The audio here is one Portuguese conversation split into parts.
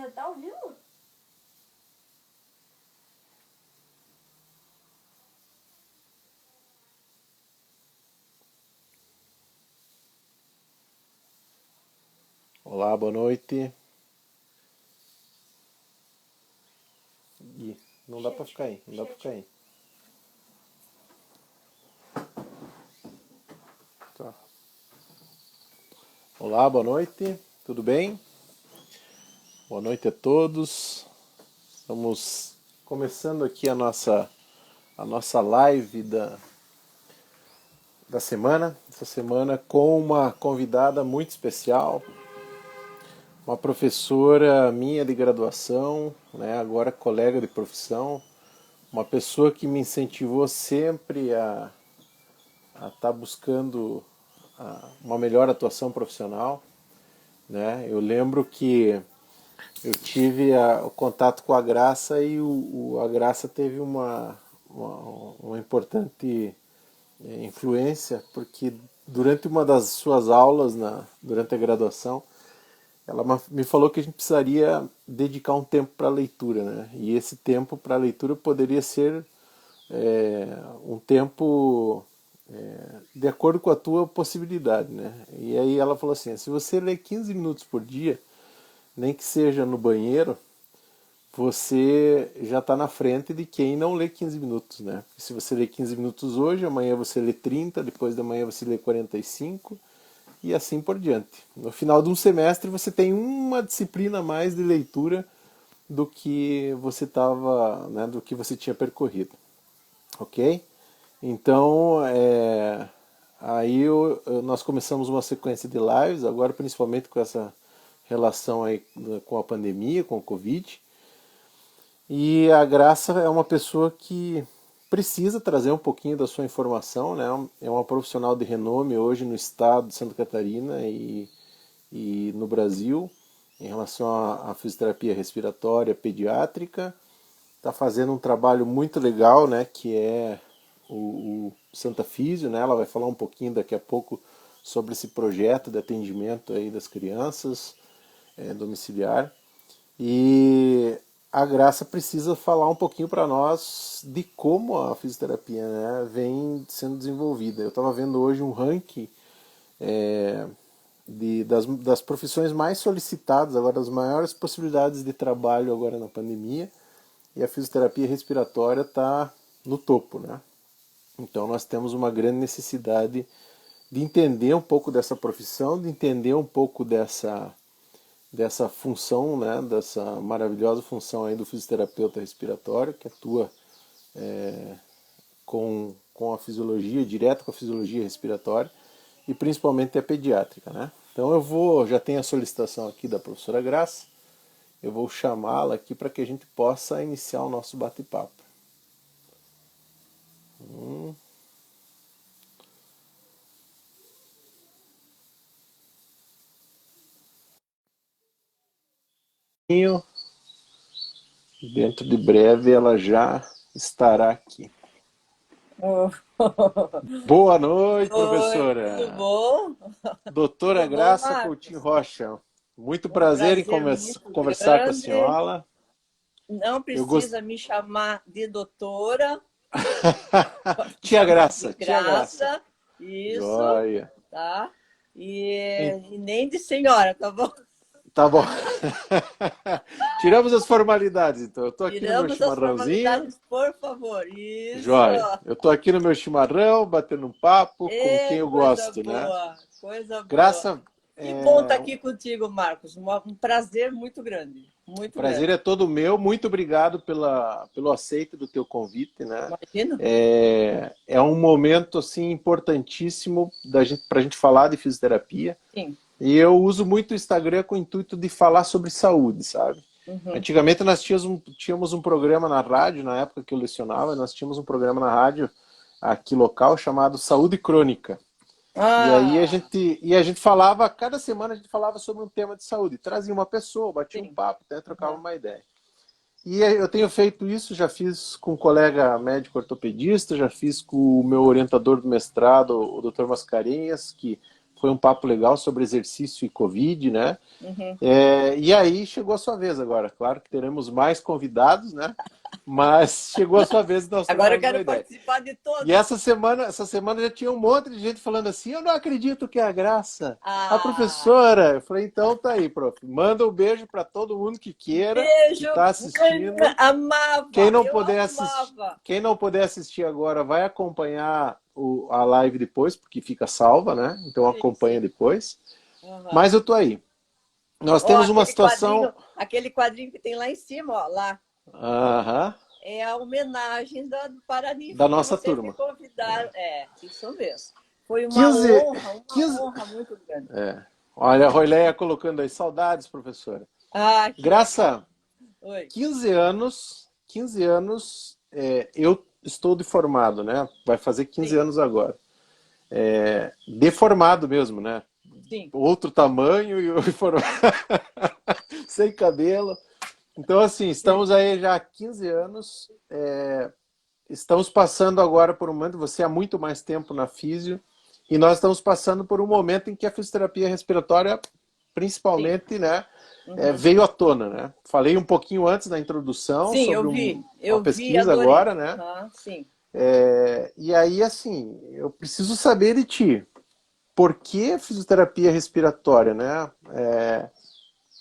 já tá ao vivo? Olá, boa noite. Ih, não dá pra ficar aí, não dá pra ficar aí. Tá. Olá, boa noite, tudo bem? Boa noite a todos. Estamos começando aqui a nossa live da semana. Essa semana com uma convidada muito especial, uma professora minha de graduação, né, agora colega de profissão, uma pessoa que me incentivou sempre a estar buscando uma melhor atuação profissional, né? Eu lembro que eu tive o contato com a Graça e a Graça teve uma importante influência, porque durante uma das suas aulas, durante a graduação, ela me falou que a gente precisaria dedicar um tempo para a leitura, né? E esse tempo para a leitura poderia ser um tempo de acordo com a tua possibilidade, né? E aí ela falou assim, se você ler 15 minutos por dia, nem que seja no banheiro, você já está na frente de quem não lê 15 minutos, né? Se você lê 15 minutos hoje, amanhã você lê 30, depois da manhã você lê 45 e assim por diante. No final de um semestre você tem uma disciplina a mais de leitura do que você estava, né, do que você tinha percorrido, ok? Então, nós começamos uma sequência de lives, agora principalmente com essa relação aí com a pandemia, com o Covid. E a Graça é uma pessoa que precisa trazer um pouquinho da sua informação, né? É uma profissional de renome hoje no estado de Santa Catarina e no Brasil, em relação à fisioterapia respiratória pediátrica. Está fazendo um trabalho muito legal, né? Que é o Santa Físio, né? Ela vai falar um pouquinho daqui a pouco sobre esse projeto de atendimento aí das crianças domiciliar. E a Graça precisa falar um pouquinho para nós de como a fisioterapia, né, vem sendo desenvolvida. Eu estava vendo hoje um ranking das profissões mais solicitadas, agora das maiores possibilidades de trabalho agora na pandemia, e a fisioterapia respiratória está no topo, né? Então nós temos uma grande necessidade de entender um pouco dessa profissão, de entender um pouco dessa função, né, dessa maravilhosa função aí do fisioterapeuta respiratório, que atua com a fisiologia, direto com a fisiologia respiratória, e principalmente a pediátrica, né? Então já tenho a solicitação aqui da professora Graça, eu vou chamá-la aqui para que a gente possa iniciar o nosso bate-papo. Dentro de breve ela já estará aqui. Oh. Boa noite, Oi, tudo professora. bom? Doutora Tudo bom, Graça Coutinho Marcos? Rocha. Muito Um prazer em prazer muito conversar com a grande. senhora. Não Eu gosto. precisa me chamar de doutora, pode me Tia chamar de Graça, tia Graça. graça, isso, Joia. tá? Em- E nem de senhora, tá bom? Tá bom. Tiramos as formalidades, então. Eu tô aqui no meu Tiramos as chimarrãozinho. formalidades, por favor. Isso! Joia. Eu tô aqui no meu chimarrão, batendo um papo com quem eu Coisa gosto, né? boa, coisa boa. Graça, Que bom estar o aqui contigo, Marcos. Um prazer muito grande, muito prazer grande. é todo meu. Muito obrigado pelo aceito do teu convite, né? Imagina? É um momento assim importantíssimo para a gente falar de fisioterapia. Sim. E eu uso muito o Instagram com o intuito de falar sobre saúde, sabe? Uhum. Antigamente nós tínhamos um programa na rádio, na época que eu lecionava, nós tínhamos um programa na rádio aqui local chamado Saúde Crônica. E aí Ah, a gente falava, cada semana a gente falava sobre um tema de saúde. Trazia uma pessoa, batia um sim. papo, até trocava Uhum. uma ideia. E eu tenho feito isso, já fiz com um colega médico ortopedista, já fiz com o meu orientador do mestrado, o Dr. Mascarenhas, que foi um papo legal sobre exercício e Covid, né? Uhum. E aí chegou a sua vez agora. Claro que teremos mais convidados, né? Mas chegou a sua vez de nós Agora eu trocarmos quero uma ideia. participar de E todos. essa semana já tinha um monte de gente falando assim, eu não acredito que é a Graça, a Ah, professora. Eu falei, então tá aí, prof. Manda um beijo para todo mundo que queira, que beijo, está assistindo. amava, eu Quem não puder assistir agora vai acompanhar a live depois, porque fica salva, né? Então Sim, acompanha sim. depois. Uhum. Mas eu tô aí. Nós Ó, temos uma situação. aquele quadrinho que tem lá em cima, ó, lá, Aham, é a homenagem do Paraninfo da que nossa vocês me turma. convidaram. É, isso mesmo. Foi 15. uma honra muito grande. Olha, a Roileia colocando aí saudades, professora. Ah, que legal. Graça, Oi. 15 anos, eu estou deformado, né? Vai fazer 15 Sim, anos agora. Deformado mesmo, né? sim. Outro tamanho e sem cabelo. Então, assim, estamos aí já há 15 anos. Estamos passando agora por um momento, você há muito mais tempo na físio, e nós estamos passando por um momento em que a fisioterapia respiratória, Sim. principalmente, né, Uhum. veio à tona, né? Falei um pouquinho antes na introdução Sim, sobre uma eu vi e pesquisa adorei. agora, né? Aham, sim. E aí, assim, eu preciso saber de ti, por que fisioterapia respiratória, né?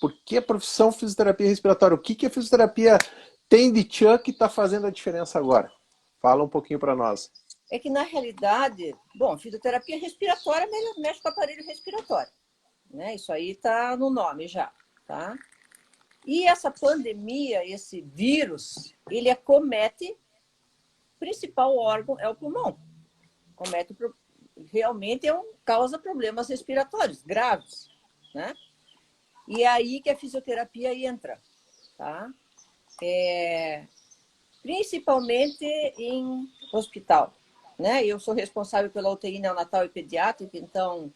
Por que a profissão fisioterapia respiratória? O que a fisioterapia tem de tchan que está fazendo a diferença agora? Fala um pouquinho para nós. É que, na realidade, bom, fisioterapia respiratória mexe com o aparelho respiratório, né? Isso aí está no nome já, tá? E essa pandemia, esse vírus, ele acomete, o principal órgão é o pulmão. Comete, realmente causa problemas respiratórios graves, né? E é aí que a fisioterapia entra, tá? Principalmente em hospital, né? Eu sou responsável pela UTI neonatal e pediátrica, então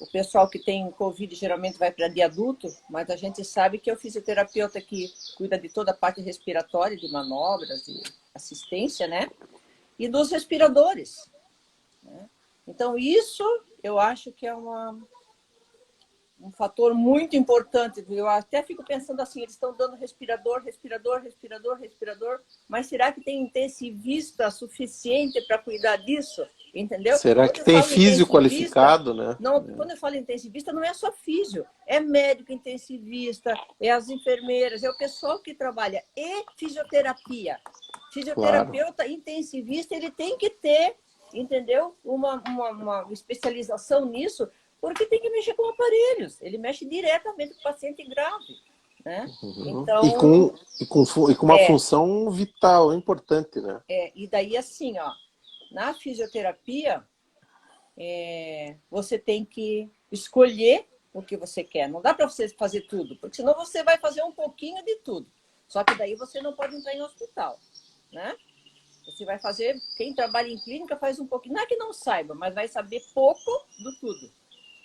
o pessoal que tem Covid geralmente vai para de adulto, mas a gente sabe que é o fisioterapeuta que cuida de toda a parte respiratória, de manobras e assistência, né? E dos respiradores, né? Então, isso eu acho que é um fator muito importante. Eu até fico pensando assim, eles estão dando respirador, respirador, respirador, respirador, mas será que tem intensivista suficiente para cuidar disso? Entendeu? Será Quando que eu tem falo físio intensivista, qualificado, né? não, quando eu falo intensivista, não é só físio, é médico intensivista, é as enfermeiras, é o pessoal que trabalha e fisioterapia. Claro. Fisioterapeuta intensivista, ele tem que ter, entendeu? Uma especialização nisso, porque tem que mexer com aparelhos. Ele mexe diretamente com o paciente grave, né? Uhum. Então, E com uma função vital, importante, né? e daí assim, ó, na fisioterapia, você tem que escolher o que você quer. Não dá para você fazer tudo, porque senão você vai fazer um pouquinho de tudo. Só que daí você não pode entrar em hospital, né? Você vai fazer, quem trabalha em clínica faz um pouquinho, não é que não saiba, mas vai saber pouco do tudo.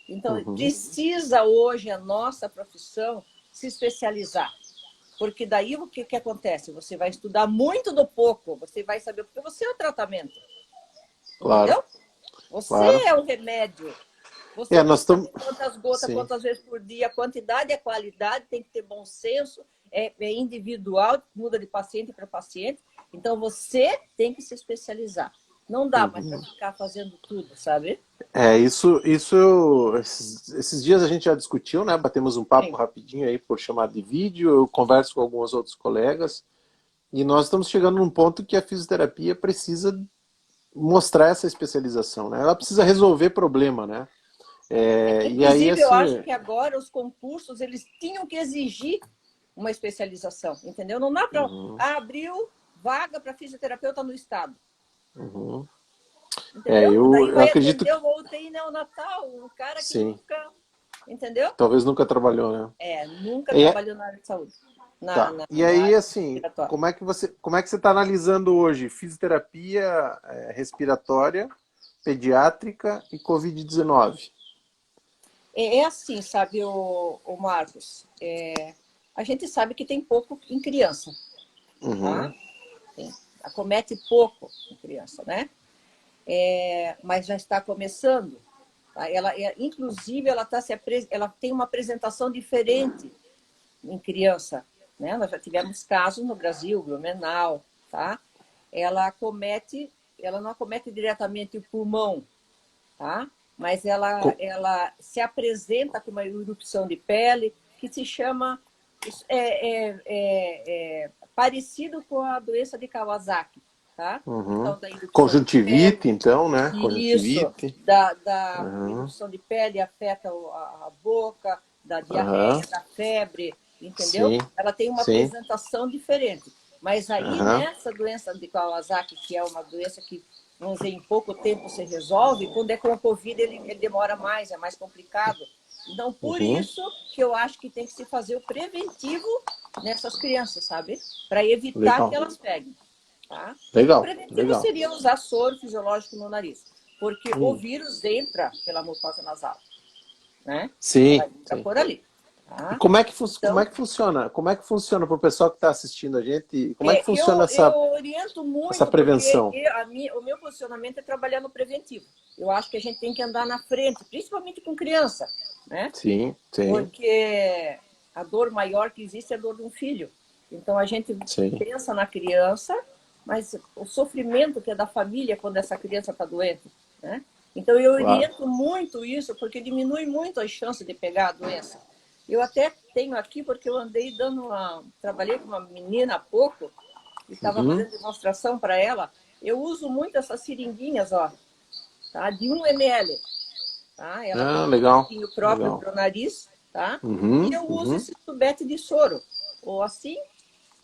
Então, Uhum. precisa hoje a nossa profissão se especializar. Porque daí o que acontece? Você vai estudar muito do pouco, você vai saber, porque você é o tratamento. Claro, Entendeu? Você claro. é o remédio. Você tem Nós que estamos. saber quantas gotas, Sim. quantas vezes por dia, a quantidade e a qualidade, tem que ter bom senso, é individual, muda de paciente para paciente. Então, você tem que se especializar. Não dá mais para ficar fazendo tudo, sabe? Esses dias a gente já discutiu, né? Batemos um papo Sim. rapidinho aí por chamada de vídeo, eu converso com alguns outros colegas, e nós estamos chegando num ponto que a fisioterapia precisa mostrar essa especialização, né? Ela precisa resolver problema, né? E aí, Inclusive, eu acho assim, que agora os concursos eles tinham que exigir uma especialização, entendeu? Não dá para abriu vaga para fisioterapeuta no estado, entendeu? Daí eu vai acredito atender que o UTI neonatal, um cara que sim, nunca, entendeu? talvez nunca trabalhou, né? Nunca É, trabalhou na área de saúde, tá. E na aí, área assim, respiratória. como é que você está analisando hoje fisioterapia respiratória, pediátrica e Covid-19? É assim, sabe, o Marcos, a gente sabe que tem pouco em criança, Uhum, tá? Acomete pouco em criança, né? Mas já está começando, Tá? Inclusive, ela tem uma apresentação diferente em criança, né? Nós já tivemos casos no Brasil, Blumenau, tá? Ela não acomete diretamente o pulmão, tá? Mas ela se apresenta com uma erupção de pele que se chama parecido com a doença de Kawasaki, tá? Uhum. Então, da erupção de pele, Conjuntivite, então, né? isso, Conjuntivite. da Uhum. erupção de pele afeta a boca, da Uhum. diarreia, da febre, entendeu? Sim, Ela tem uma sim. apresentação diferente. Mas aí, Uhum. nessa doença de Kawasaki, que é uma doença que, vamos dizer, em pouco tempo se resolve, quando é com o Covid, ele demora mais, é mais complicado. Então, por Uhum. isso que eu acho que tem que se fazer o preventivo nessas crianças, sabe? Para evitar Legal, que elas peguem. Tá? E o legal, preventivo legal. seria usar soro fisiológico no nariz, porque o Hum. vírus entra pela mucosa nasal, né? Sim, Ela entra sim. por ali. E Tá? como é Então, que funciona? Como é que funciona para o pessoal que está assistindo a gente? Como é que funciona eu essa, oriento essa muito, porque prevenção? o meu posicionamento é trabalhar no preventivo. Eu acho que a gente tem que andar na frente, principalmente com criança, né? Sim, sim, Porque a dor maior que existe é a dor de um filho. Então, a gente sim. pensa na criança, mas o sofrimento que é da família quando essa criança está doente, né? Então, eu Claro. oriento muito isso, porque diminui muito as chances de pegar a doença. Eu até tenho aqui, porque eu andei trabalhei com uma menina há pouco, e estava Uhum. fazendo demonstração para ela. Eu uso muito essas seringuinhas, ó, tá? De 1 ml. Tá? Ela tem Ah, um legal, tubetinho próprio legal. para o nariz, tá? E Uhum, eu uso uhum. esse tubete de soro, ou assim,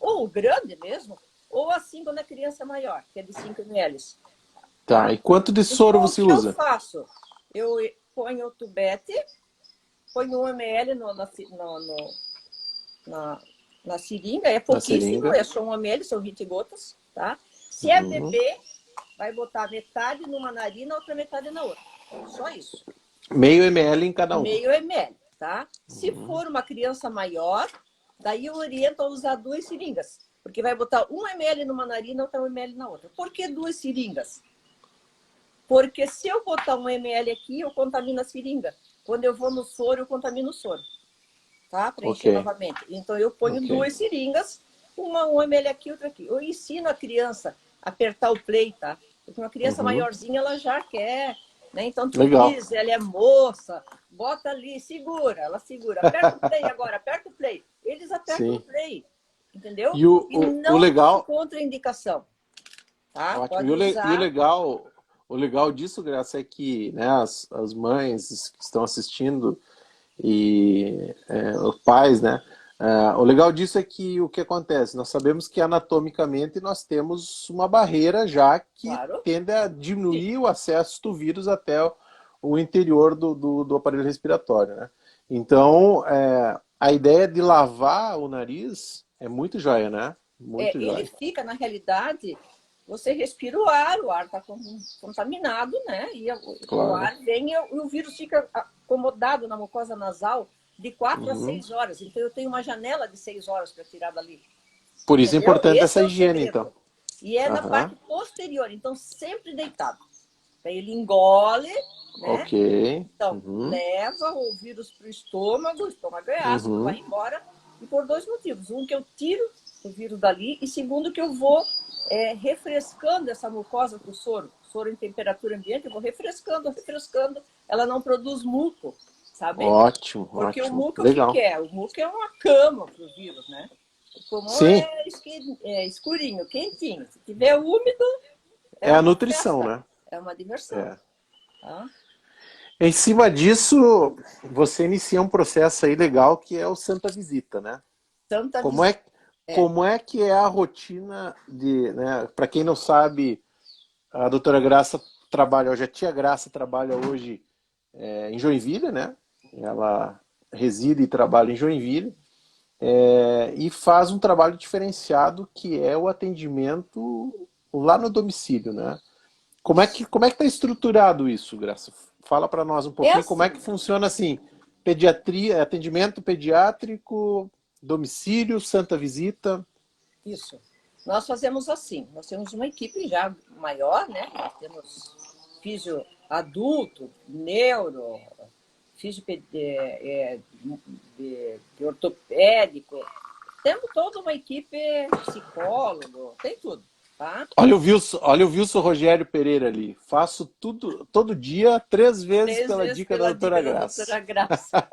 ou grande mesmo, ou assim quando a criança é maior, que é de 5 ml. Tá, Tá? e quanto de soro Então, o você que eu usa? faço? Eu ponho o tubete, ponho 1 ml na, na seringa, é Na pouquíssimo, seringa? é só 1 ml, são 20 gotas. Tá? Se é Uhum. bebê, vai botar metade numa narina, outra metade na outra. Só isso. Meio ml em cada uma. 0,5 ml, tá? Se Uhum. for uma criança maior, daí eu oriento a usar 2 seringas, porque vai botar 1 ml numa narina, outra 1 ml na outra. Por que 2 seringas? Porque se eu botar 1 ml aqui, eu contamino a seringa. Quando eu vou no soro, eu contamino o soro, tá? Para Ok, encher novamente. Então eu ponho ok. 2 seringas, uma 1 ml aqui, outra aqui. Eu ensino a criança a apertar o play, tá? Porque uma criança Uhum. maiorzinha, ela já quer, né? Então tu Legal. diz, ela é moça, bota ali, segura, ela segura. Aperta o play agora, aperta o play. Eles apertam o Sim. play, entendeu? E E o não tem legal, contraindicação, tá? ótimo. Pode usar. O legal disso, Graça, é que, né, as mães que estão assistindo e os pais, né? O legal disso é que o que acontece? Nós sabemos que anatomicamente nós temos uma barreira já que Claro. tende a diminuir o acesso do vírus até o interior do aparelho respiratório, né? Então, a ideia de lavar o nariz é muito joia, né? Muito Ele joia. fica, na realidade, você respira o ar está contaminado, né? E o Claro. ar vem e o vírus fica acomodado na mucosa nasal de 4 a 6 horas. Então, eu tenho uma janela de 6 horas para tirar dali. Por isso é Entendeu? importante Esse essa é o higiene, então. segredo. E é na Aham. parte posterior, então sempre deitado. Aí ele engole, né? Ok. Então, Uhum. leva o vírus para o estômago é ácido, Uhum. vai embora. E por 2 motivos. Um, que eu tiro o vírus dali, e segundo, que eu vou refrescando essa mucosa com o soro. Soro em temperatura ambiente, eu vou refrescando, refrescando. Ela não produz muco, sabe? Ótimo, Porque o ótimo. muco, o que Legal. é? O muco é uma cama para o vírus, né? O pulmão Sim, é escurinho, quentinho. Se tiver úmido, é é a uma nutrição, festa, né? é uma diversão. É. Tá? Em cima disso, você inicia um processo aí legal que é o Santa Visita, né? Tanta Como visita. é, como é que é a rotina de, né? Para quem não sabe, a doutora Graça trabalha, hoje a tia Graça trabalha hoje em Joinville, né? Ela reside e trabalha em Joinville. E faz um trabalho diferenciado que é o atendimento lá no domicílio, né? Como é que está estruturado isso, Graça? Fala para nós um É pouquinho como é que assim, funciona assim, pediatria, atendimento pediátrico, domicílio, santa visita. isso. Nós fazemos assim, nós temos uma equipe já maior, né? Nós temos adulto, neuro, de ortopédico. Temos toda uma equipe, psicólogo, tem tudo, tá? Olha o Wilson Rogério Pereira ali. Faço tudo, todo dia, 3 vezes 3 pela vezes dica da pela doutora dica da Graça. doutora Graça.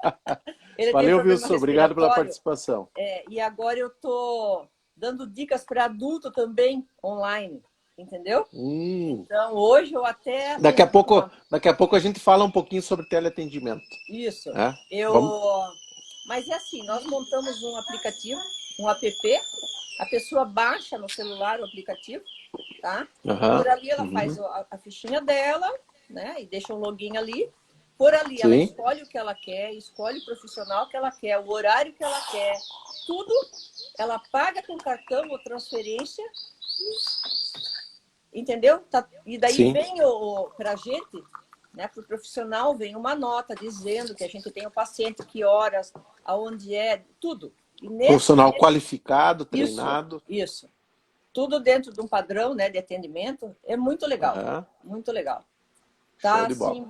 Ele tem Valeu, problema Wilson. Obrigado pela respiratório, participação. e agora eu tô dando dicas para adulto também, online, entendeu? Hum. Então, hoje eu até Daqui a atendi pouco, uma... daqui a pouco a gente fala um pouquinho sobre teleatendimento. Isso. Né? Eu... Vamos? Mas é assim, nós montamos um aplicativo, um app, a pessoa baixa no celular o aplicativo, tá? Aham. Por ali ela faz Uhum. a fichinha dela, né? E deixa um login ali. Por ali ela Sim. escolhe o que ela quer, escolhe o profissional que ela quer, o horário que ela quer, tudo. Ela paga com cartão ou transferência, entendeu? Tá, e daí Sim. vem para a gente, né, para o profissional, vem uma nota dizendo que a gente tem o paciente, que horas, aonde é, tudo. E Profissional qualificado, isso, treinado. isso. Tudo dentro de um padrão, né, de atendimento. É muito legal, Aham. muito legal. Show Tá, de bola. assim,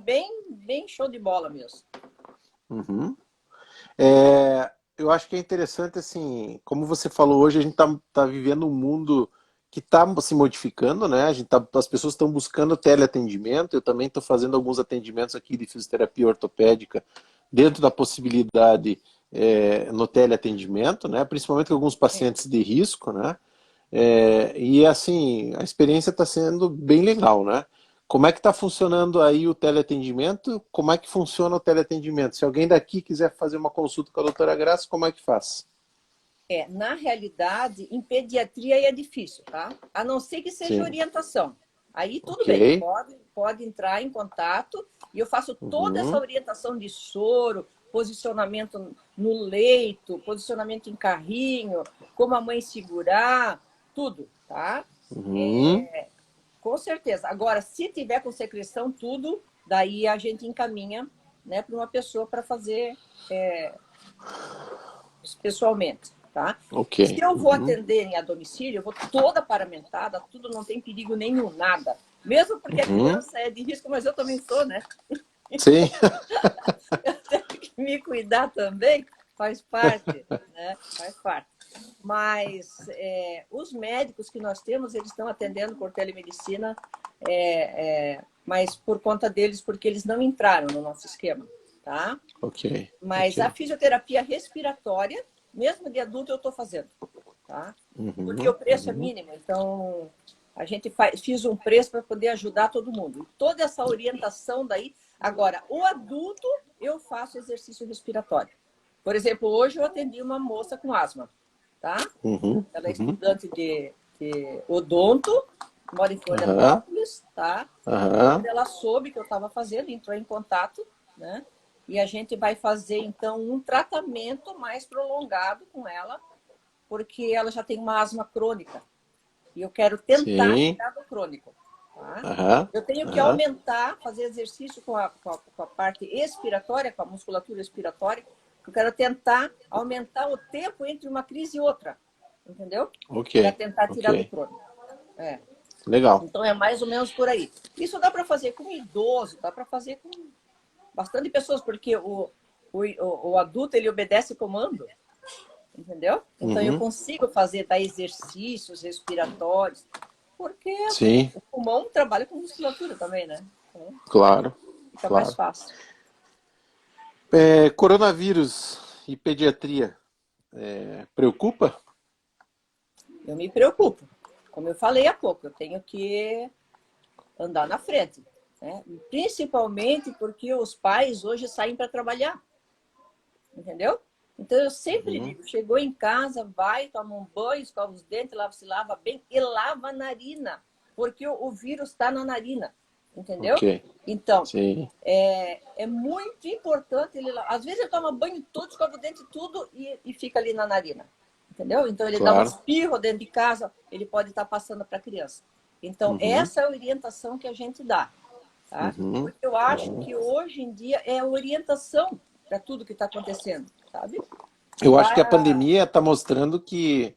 bem show de bola mesmo. Uhum. Eu acho que é interessante, assim, como você falou hoje, a gente tá vivendo um mundo que está se modificando, né? As pessoas estão buscando teleatendimento. Eu também estou fazendo alguns atendimentos aqui de fisioterapia ortopédica dentro da possibilidade no teleatendimento, né? Principalmente com alguns pacientes de risco, né? E assim, a experiência está sendo bem legal, né? Como é que está funcionando aí o teleatendimento? Como é que funciona o teleatendimento? Se alguém daqui quiser fazer uma consulta com a doutora Graça, como é que faz? Na realidade, em pediatria é difícil, tá? A não ser que seja Sim. orientação. Aí tudo Ok. bem, pode entrar em contato e eu faço toda essa Uhum. orientação de soro, posicionamento no leito, posicionamento em carrinho, como a mãe segurar, tudo, tá? Uhum. Com certeza. Agora, se tiver com secreção, tudo, daí a gente encaminha, né, para uma pessoa para fazer pessoalmente, tá? Ok. Se eu vou Uhum. atender a domicílio, eu vou toda paramentada, tudo, não tem perigo nenhum, nada. Mesmo porque a Uhum. criança é de risco, mas eu também sou, né? Sim. Eu tenho que me cuidar também, faz parte, né? Faz parte. Mas os médicos que nós temos, eles estão atendendo por telemedicina, mas por conta deles, porque eles não entraram no nosso esquema, tá? Ok. Mas a Ok. fisioterapia respiratória, mesmo de adulto, eu estou fazendo, tá? Porque Uhum. o preço é Uhum. mínimo, então a gente fiz um preço para poder ajudar todo mundo. Toda essa orientação daí. Agora, o adulto, eu faço exercício respiratório. Por exemplo, hoje eu atendi uma moça com asma, tá? Uhum. Ela é Uhum. estudante de odonto, mora em Aham. Florianópolis, tá? Aham. Ela soube que eu estava fazendo, entrou em contato, né? E a gente vai fazer, então, um tratamento mais prolongado com ela, porque ela já tem uma asma crônica. E eu quero tentar Sim. tirar do crônico. Tá? Aham. Eu tenho que Aham. aumentar, fazer exercício com a parte expiratória, com a musculatura expiratória. Eu quero tentar aumentar o tempo entre uma crise e outra. Entendeu? Ok. Para tentar Ok. tirar do crônico. Legal. Então é mais ou menos por aí. Isso dá para fazer com idoso, dá para fazer com bastante pessoas, porque o adulto ele obedece comando, entendeu? Então eu Uhum. consigo fazer dar exercícios respiratórios, porque Sim. o pulmão trabalha com musculatura também, né? Então Claro. fica mais Claro. fácil. Coronavírus e pediatria preocupa? Eu me preocupo. Como eu falei há pouco, eu tenho que andar na frente, né? Principalmente porque os pais hoje saem para trabalhar, entendeu? Então eu sempre Uhum. digo, chegou em casa, vai, toma um banho, escova os dentes, se lava bem e lava a narina, porque o vírus está na narina, entendeu? Ok. Então, Sim. é muito importante ele às vezes ele toma banho todo, escova o dente tudo e fica ali na narina, entendeu? Então ele dá um Claro. espirro dentro de casa, ele pode estar passando para a criança. Então, Uhum. essa é a orientação que a gente dá, tá? Uhum. Porque eu acho Uhum. que hoje em dia é a orientação para tudo que está acontecendo, sabe? Eu acho que a Tá, pandemia está mostrando que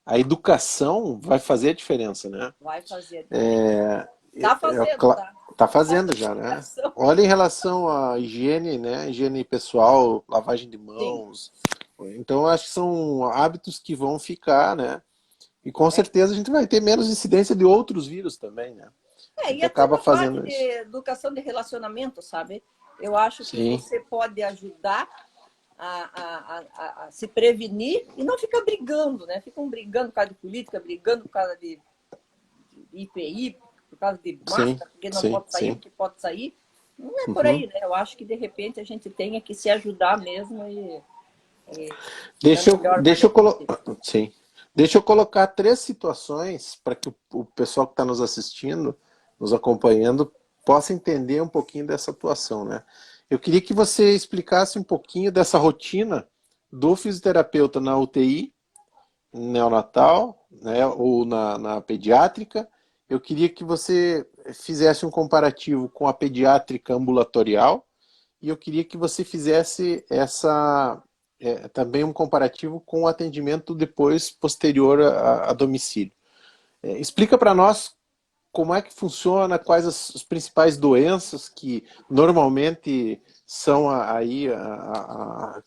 a educação vai fazer a diferença, né? vai fazer a diferença. É, Tá é, fazendo, tá? Tá fazendo já, né? Olha, em relação à higiene, né? Higiene pessoal, lavagem de Sim, mãos. Então, eu acho que são hábitos que vão ficar, né? E com é. certeza a gente vai ter menos incidência de outros vírus também, né? A E gente até acaba na parte fazendo de isso. educação de relacionamento, sabe? Eu acho que Sim, você pode ajudar a se prevenir e não ficar brigando, né? Ficam brigando por causa de política, brigando por causa de IPI, por causa de sim, máscara, porque não sim, pode sair, sim. porque pode sair. Não é por Uhum. aí, né? Eu acho que de repente a gente tenha que se ajudar mesmo e da Deixa eu, melhor deixa eu maneira colo... possível. Sim. Deixa eu colocar três situações para que o pessoal que está nos assistindo, nos acompanhando, possa entender um pouquinho dessa atuação, né? Eu queria que você explicasse um pouquinho dessa rotina do fisioterapeuta na UTI, neonatal, né, ou na pediátrica. Eu queria que você fizesse um comparativo com a pediátrica ambulatorial e eu queria que você fizesse também um comparativo com o atendimento depois posterior a domicílio. Explica para nós como é que funciona, quais as principais doenças que normalmente são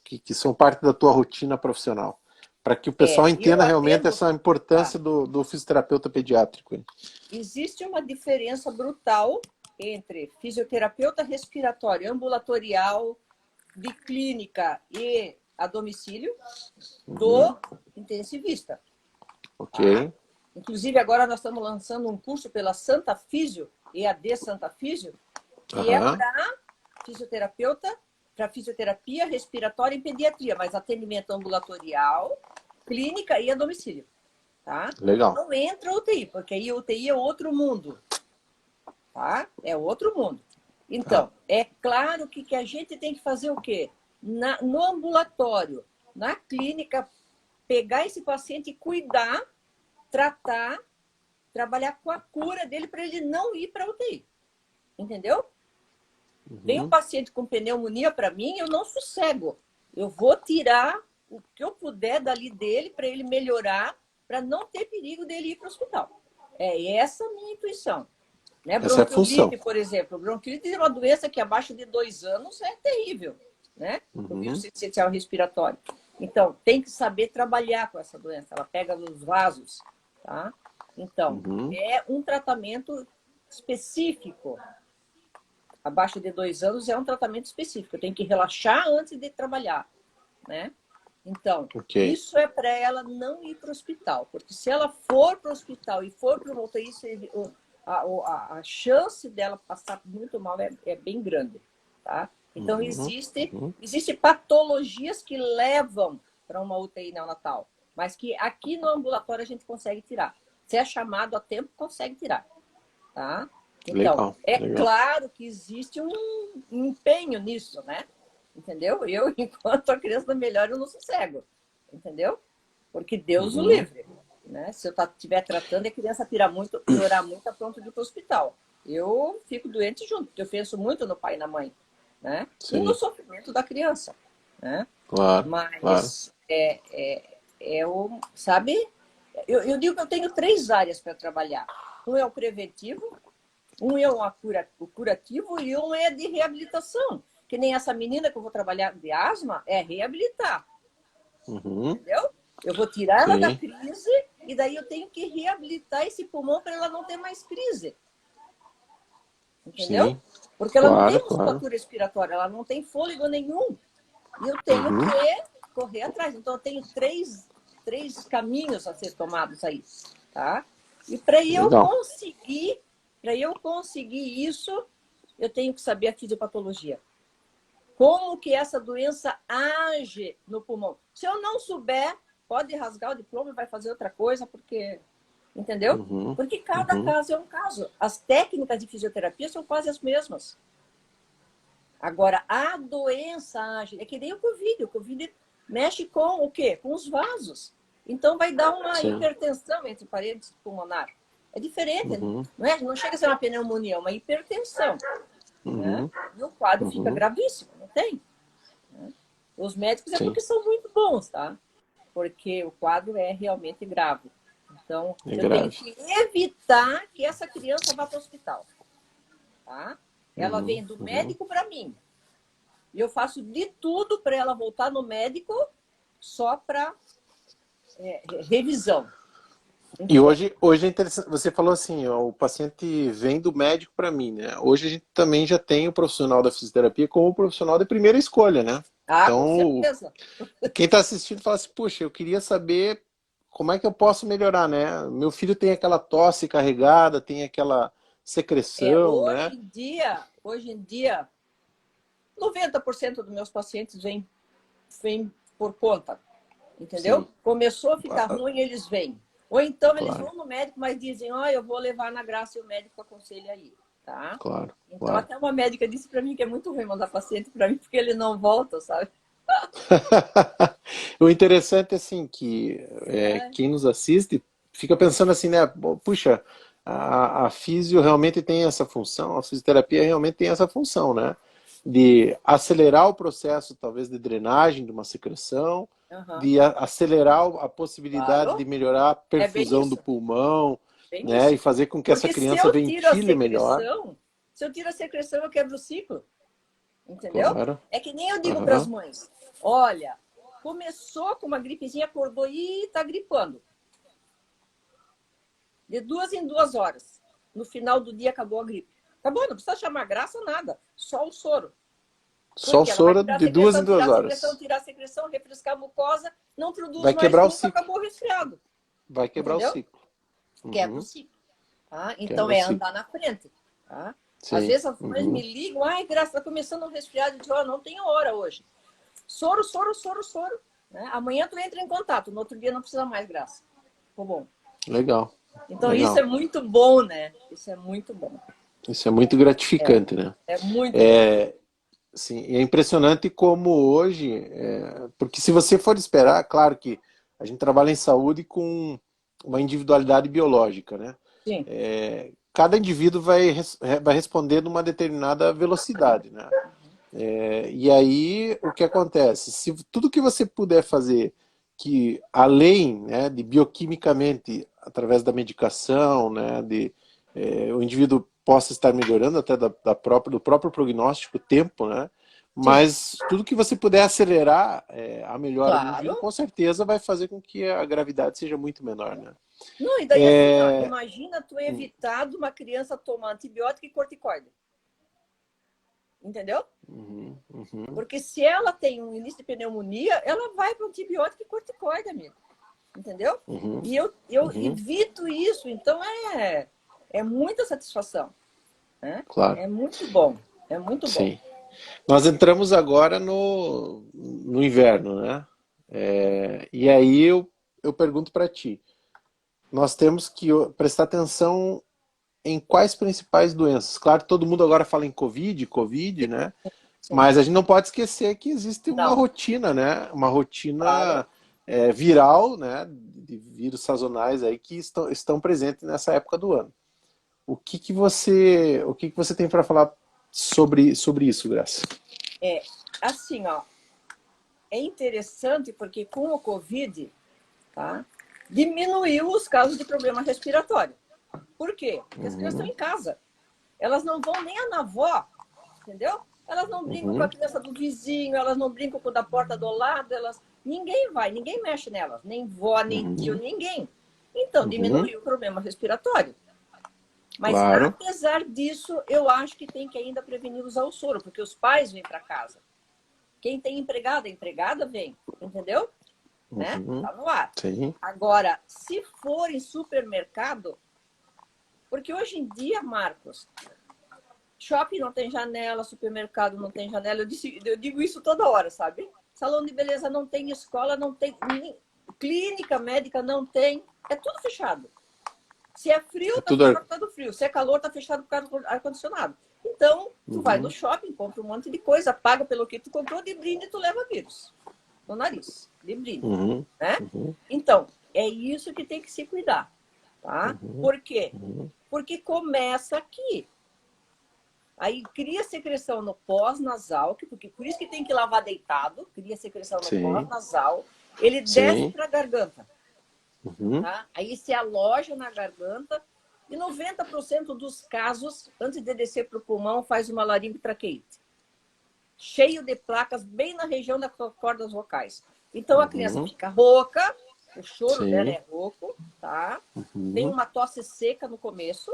que são parte da tua rotina profissional, para que o pessoal E eu entenda realmente atendo, essa tá, importância do fisioterapeuta pediátrico. existe uma diferença brutal entre fisioterapeuta respiratório ambulatorial, de clínica e a domicílio, Uhum. do intensivista. Ok. Tá? Inclusive, agora nós estamos lançando um curso pela Santa Físio, EAD Santa Físio, que é Aham. para fisioterapeuta, para fisioterapia respiratória e pediatria, mas atendimento ambulatorial, clínica e a domicílio. Tá? Legal. Não entra UTI, porque aí UTI é outro mundo. Tá? É outro mundo. Tá. Então, é claro que a gente tem que fazer o quê? No ambulatório, na clínica, pegar esse paciente e cuidar, tratar, trabalhar com a cura dele para ele não ir para a UTI. Entendeu? Vem um Uhum. paciente com pneumonia para mim, eu não sossego. Eu vou tirar o que eu puder dali dele para ele melhorar, para não ter perigo dele ir para o hospital. É essa a minha intuição. Né? Essa é a função. Bronquiolite, por exemplo. Bronquiolite é uma doença que abaixo de 2 anos é terrível, né? O vírus Uhum. essencial respiratório. Então, tem que saber trabalhar com essa doença. Ela pega nos vasos, tá? Então, Uhum. é um tratamento específico. Abaixo de 2 anos é um tratamento específico. Tem que relaxar antes de trabalhar, né? Então, Ok. isso é para ela não ir para o hospital, porque se ela for para o hospital e for para uma UTI, a chance dela passar muito mal é bem grande, tá? Então, Uhum. Uhum. existe patologias que levam para uma UTI neonatal, mas que aqui no ambulatório a gente consegue tirar. Se é chamado a tempo, consegue tirar, tá? Então, Legal, é legal. claro que existe um empenho nisso, né? Entendeu? Eu, enquanto a criança não melhora, eu não sossego. Entendeu? Porque Deus o Uhum. livre. Né? Se eu estiver tratando e a criança piorar muito, a pronto de ir para o hospital. Eu fico doente junto, porque eu penso muito no pai e na mãe. Né? E no Sim, sofrimento da criança. Né? claro, claro. Mas, sabe, eu digo que eu tenho 3 áreas para trabalhar. Um é o preventivo, um é o curativo e um é de reabilitação. Que nem essa menina que eu vou trabalhar de asma, é reabilitar, Uhum. entendeu? Eu vou tirar ela da Sim, crise e daí eu tenho que reabilitar esse pulmão para ela não ter mais crise, entendeu? sim, Porque ela não claro, tem claro. musculatura respiratória, ela não tem fôlego nenhum. E eu tenho Uhum. que correr atrás. Então, eu tenho três caminhos a ser tomados aí, tá? E Legal. para eu conseguir isso, eu tenho que saber a fisiopatologia. Como que essa doença age no pulmão. Se eu não souber, pode rasgar o diploma e vai fazer outra coisa, porque... Entendeu? Uhum. Porque cada Uhum. caso é um caso. As técnicas de fisioterapia são quase as mesmas. Agora, a doença age. É que nem o Covid. O Covid mexe com o quê? Com os vasos. Então, vai dar uma Sim. hipertensão entre paredes pulmonar. É diferente, Uhum. não é? Não chega a ser uma pneumonia, é uma hipertensão. Né? Uhum. E o quadro fica Uhum. gravíssimo, não tem? Os médicos é Sim, porque são muito bons, tá? Porque o quadro é realmente grave. Então, é eu tenho grave. que evitar que essa criança vá para o hospital. tá? Ela vem do médico para mim. E eu faço de tudo para ela voltar no médico só para revisão. E hoje é interessante, você falou assim, ó, o paciente vem do médico para mim, né? Hoje a gente também já tem o profissional da fisioterapia como profissional de primeira escolha, né? Ah, com Então, certeza. quem está assistindo fala assim, puxa, eu queria saber como é que eu posso melhorar, né? Meu filho tem aquela tosse carregada, tem aquela secreção, né? Hoje em dia, 90% dos meus pacientes vêm por conta, entendeu? Sim, Começou a ficar ruim, eles vêm. Ou então eles claro, vão no médico, mas dizem, ó, eu vou levar na graça e o médico aconselha aí, tá? claro, Então claro. até uma médica disse para mim que é muito ruim mandar paciente para mim porque ele não volta, sabe? O interessante, assim, que É, quem nos assiste fica pensando assim, né? Puxa, a físio realmente tem essa função, a fisioterapia realmente tem essa função, né? De acelerar o processo, talvez, de drenagem de uma secreção, uhum, de acelerar a possibilidade de claro, melhorar a é bem perfusão do isso, pulmão, bem né? E isso. fazer com que essa Porque se criança eu tiro a ventile melhor. secreção, se eu tiro a secreção, eu quebro o ciclo. Entendeu? Claro. É que nem eu digo para as Aham. mães: olha, começou com uma gripezinha, acordou e tá gripando. De 2 em 2 horas. No final do dia acabou a gripe. Acabou, não precisa chamar graça, nada. Só o soro. Só o Porque ela vai soro de duas em duas horas. tirar a secreção, refrescar a mucosa, não produz Vai mais quebrar o muco, ciclo. acabou o resfriado. Vai quebrar o Entendeu? ciclo. Quebra o Uhum. ciclo. Tá? Então Quebra o é ciclo. andar na frente. Tá? Às Sim. vezes as mães me Uhum. ligam, ai, graça, está começando um resfriado, eu digo, oh, não tem hora hoje. Soro, soro, soro, soro. Né? Amanhã tu entra em contato, no outro dia não precisa mais, graça. Ficou bom. Legal. Então isso é Legal. muito bom, né? Isso é muito bom. Isso é muito É, gratificante, né? é muito bom. É, sim, e é impressionante como hoje, porque se você for esperar, claro que a gente trabalha em saúde com uma individualidade biológica, né? Sim, Cada indivíduo vai responder numa determinada velocidade, né? E aí, o que acontece? Se tudo que você puder fazer que, além, né, de bioquimicamente, através da medicação, né, o indivíduo possa estar melhorando até do próprio prognóstico, tempo, né? sim. Mas tudo que você puder acelerar a melhora do indivíduo, Claro. com certeza vai fazer com que a gravidade seja muito menor, né? Não, e daí assim, ó, É... imagina tu evitar de uma criança tomar antibiótico e corticoide. Entendeu? Uhum, uhum, Porque se ela tem um início de pneumonia, ela vai para antibiótico e corticoide, amigo. Entendeu? uhum, E eu uhum, evito isso, então é muita satisfação. Né? claro, É muito bom. É muito bom. sim. Nós entramos agora no inverno, né? E aí eu pergunto para ti, nós temos que prestar atenção em quais principais doenças? Claro, todo mundo agora fala em Covid, né? Sim. Mas a gente não pode esquecer que existe uma Não, rotina, né? Uma rotina claro. viral, né? De vírus sazonais aí que estão presentes nessa época do ano. O que que você tem para falar sobre isso, Graça? É, assim, ó, é interessante porque com o Covid, tá, diminuiu os casos de problema respiratório. Por quê? Porque as crianças estão Uhum, em casa. Elas não vão nem na avó, entendeu? Elas não brincam com a uhum, criança do vizinho, elas não brincam com a da porta do lado, ninguém vai, ninguém mexe nelas, nem vó, nem tio, uhum, ninguém. Então, uhum. diminuiu o problema respiratório. Mas, Claro. apesar disso, eu acho que tem que ainda prevenir usar o soro, porque os pais vêm para casa. Quem tem empregada, a empregada vem, entendeu? Né? Uhum. Tá no ar. Sim. Agora, se for em supermercado, porque hoje em dia, Marcos, shopping não tem janela, supermercado não tem janela, eu digo isso toda hora, sabe? Salão de beleza não tem, escola não tem, clínica médica não tem, é tudo fechado. Se é frio, É tá tudo. fechado por causa do frio. Se é calor, tá fechado por causa do ar-condicionado. Então, tu vai no Uhum. shopping, compra um monte de coisa, paga pelo que tu comprou, de brinde tu leva vírus no nariz, de brinde, Uhum. né? Uhum. Então, é isso que tem que se cuidar, tá? Uhum. Por quê? Uhum. Porque começa aqui. Aí cria secreção no pós-nasal, porque por isso que tem que lavar deitado, cria secreção no Sim. pós-nasal, ele desce Sim. para a garganta, Uhum. tá? Aí se aloja na garganta, E 90% dos casos, antes de descer para o pulmão, faz uma laringotraqueite. Cheio de placas bem na região das cordas vocais. Então a criança fica rouca, o choro dela é rouco, tá? Tem uma tosse seca no começo,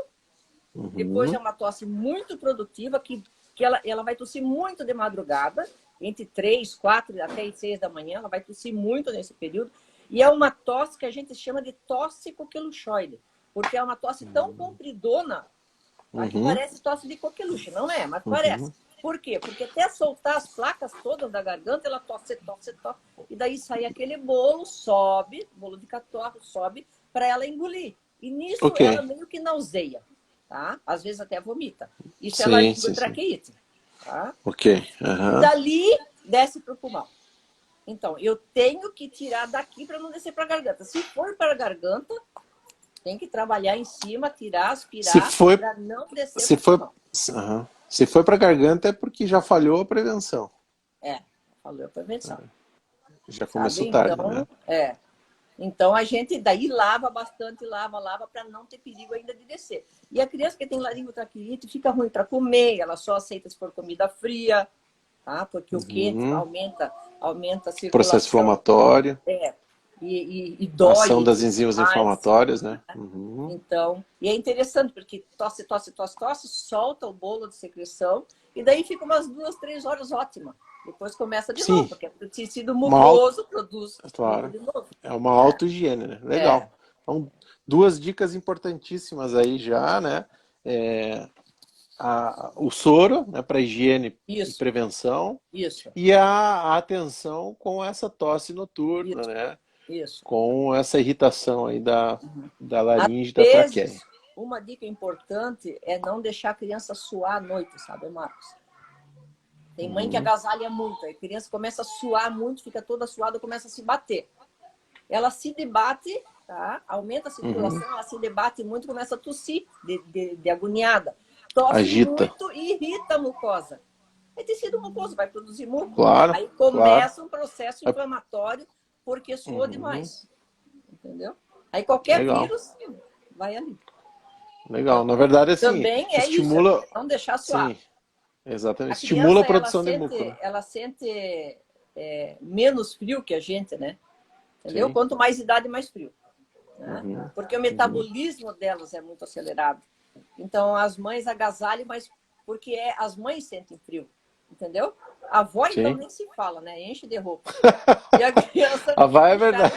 depois é uma tosse muito produtiva, que ela vai tossir muito de madrugada, entre 3, 4 até 6 da manhã, ela vai tossir muito nesse período. E é uma tosse que a gente chama de tosse coqueluchoide, porque é uma tosse tão compridona, tá, que parece tosse de coqueluche. Não é, mas parece. Por quê? Porque até soltar as placas todas da garganta, ela tosse, tosse, tosse. E daí sai aquele bolo, sobe, bolo de catorra, sobe, para ela engolir. E nisso ela meio que nauseia, tá? Às vezes até vomita. Isso é laringotraqueite, tá? E dali desce para o pulmão. Então, eu tenho que tirar daqui para não descer para a garganta. Se for para a garganta, tem que trabalhar em cima, tirar, aspirar, para não descer para o pulmão. Se for para a garganta é porque já falhou a prevenção. Falhou a prevenção. Já começou tarde, então, né? Então a gente daí lava bastante, lava para não ter perigo ainda de descer. E a criança que tem laringotraqueite fica ruim para comer, ela só aceita se for comida fria, tá? Porque o quente aumenta a circulação. Processo inflamatório. E dói. Ação das enzimas inflamatórias, né? Então, e é interessante, porque tosse, solta o bolo de secreção, e daí fica umas 2, 3 horas ótima. Depois começa de novo, porque o tecido mucoso produz bolo de novo. É uma auto-higiene, né? Legal. Então, 2 dicas importantíssimas aí já, né? O soro, né, para higiene e prevenção. E a atenção com essa tosse noturna, né? Com essa irritação aí da laringe e da traqueia. Uma dica importante é não deixar a criança suar à noite, sabe, Marcos? Tem mãe que agasalha muito, a criança começa a suar muito, fica toda suada, começa a se bater. Ela se debate, tá? Aumenta a circulação, ela se debate muito, começa a tossir de agoniada. Tosse muito e irrita a mucosa. É tecido mucoso, vai produzir muco. Aí começa um processo inflamatório porque suou demais. Entendeu? Aí qualquer vírus vai ali. Legal. Na verdade, assim, também estimula... isso, não deixar suar. Sim, exatamente. A Estimula a criança, produção de muco. Né? Ela sente menos frio que a gente, né? Entendeu? Sim. Quanto mais idade, mais frio. Né? Porque o metabolismo delas é muito acelerado. Então, as mães agasalham, mas porque as mães sentem frio. Entendeu? A avó, então, nem se fala, né? Enche de roupa. E a criança a avó é verdade.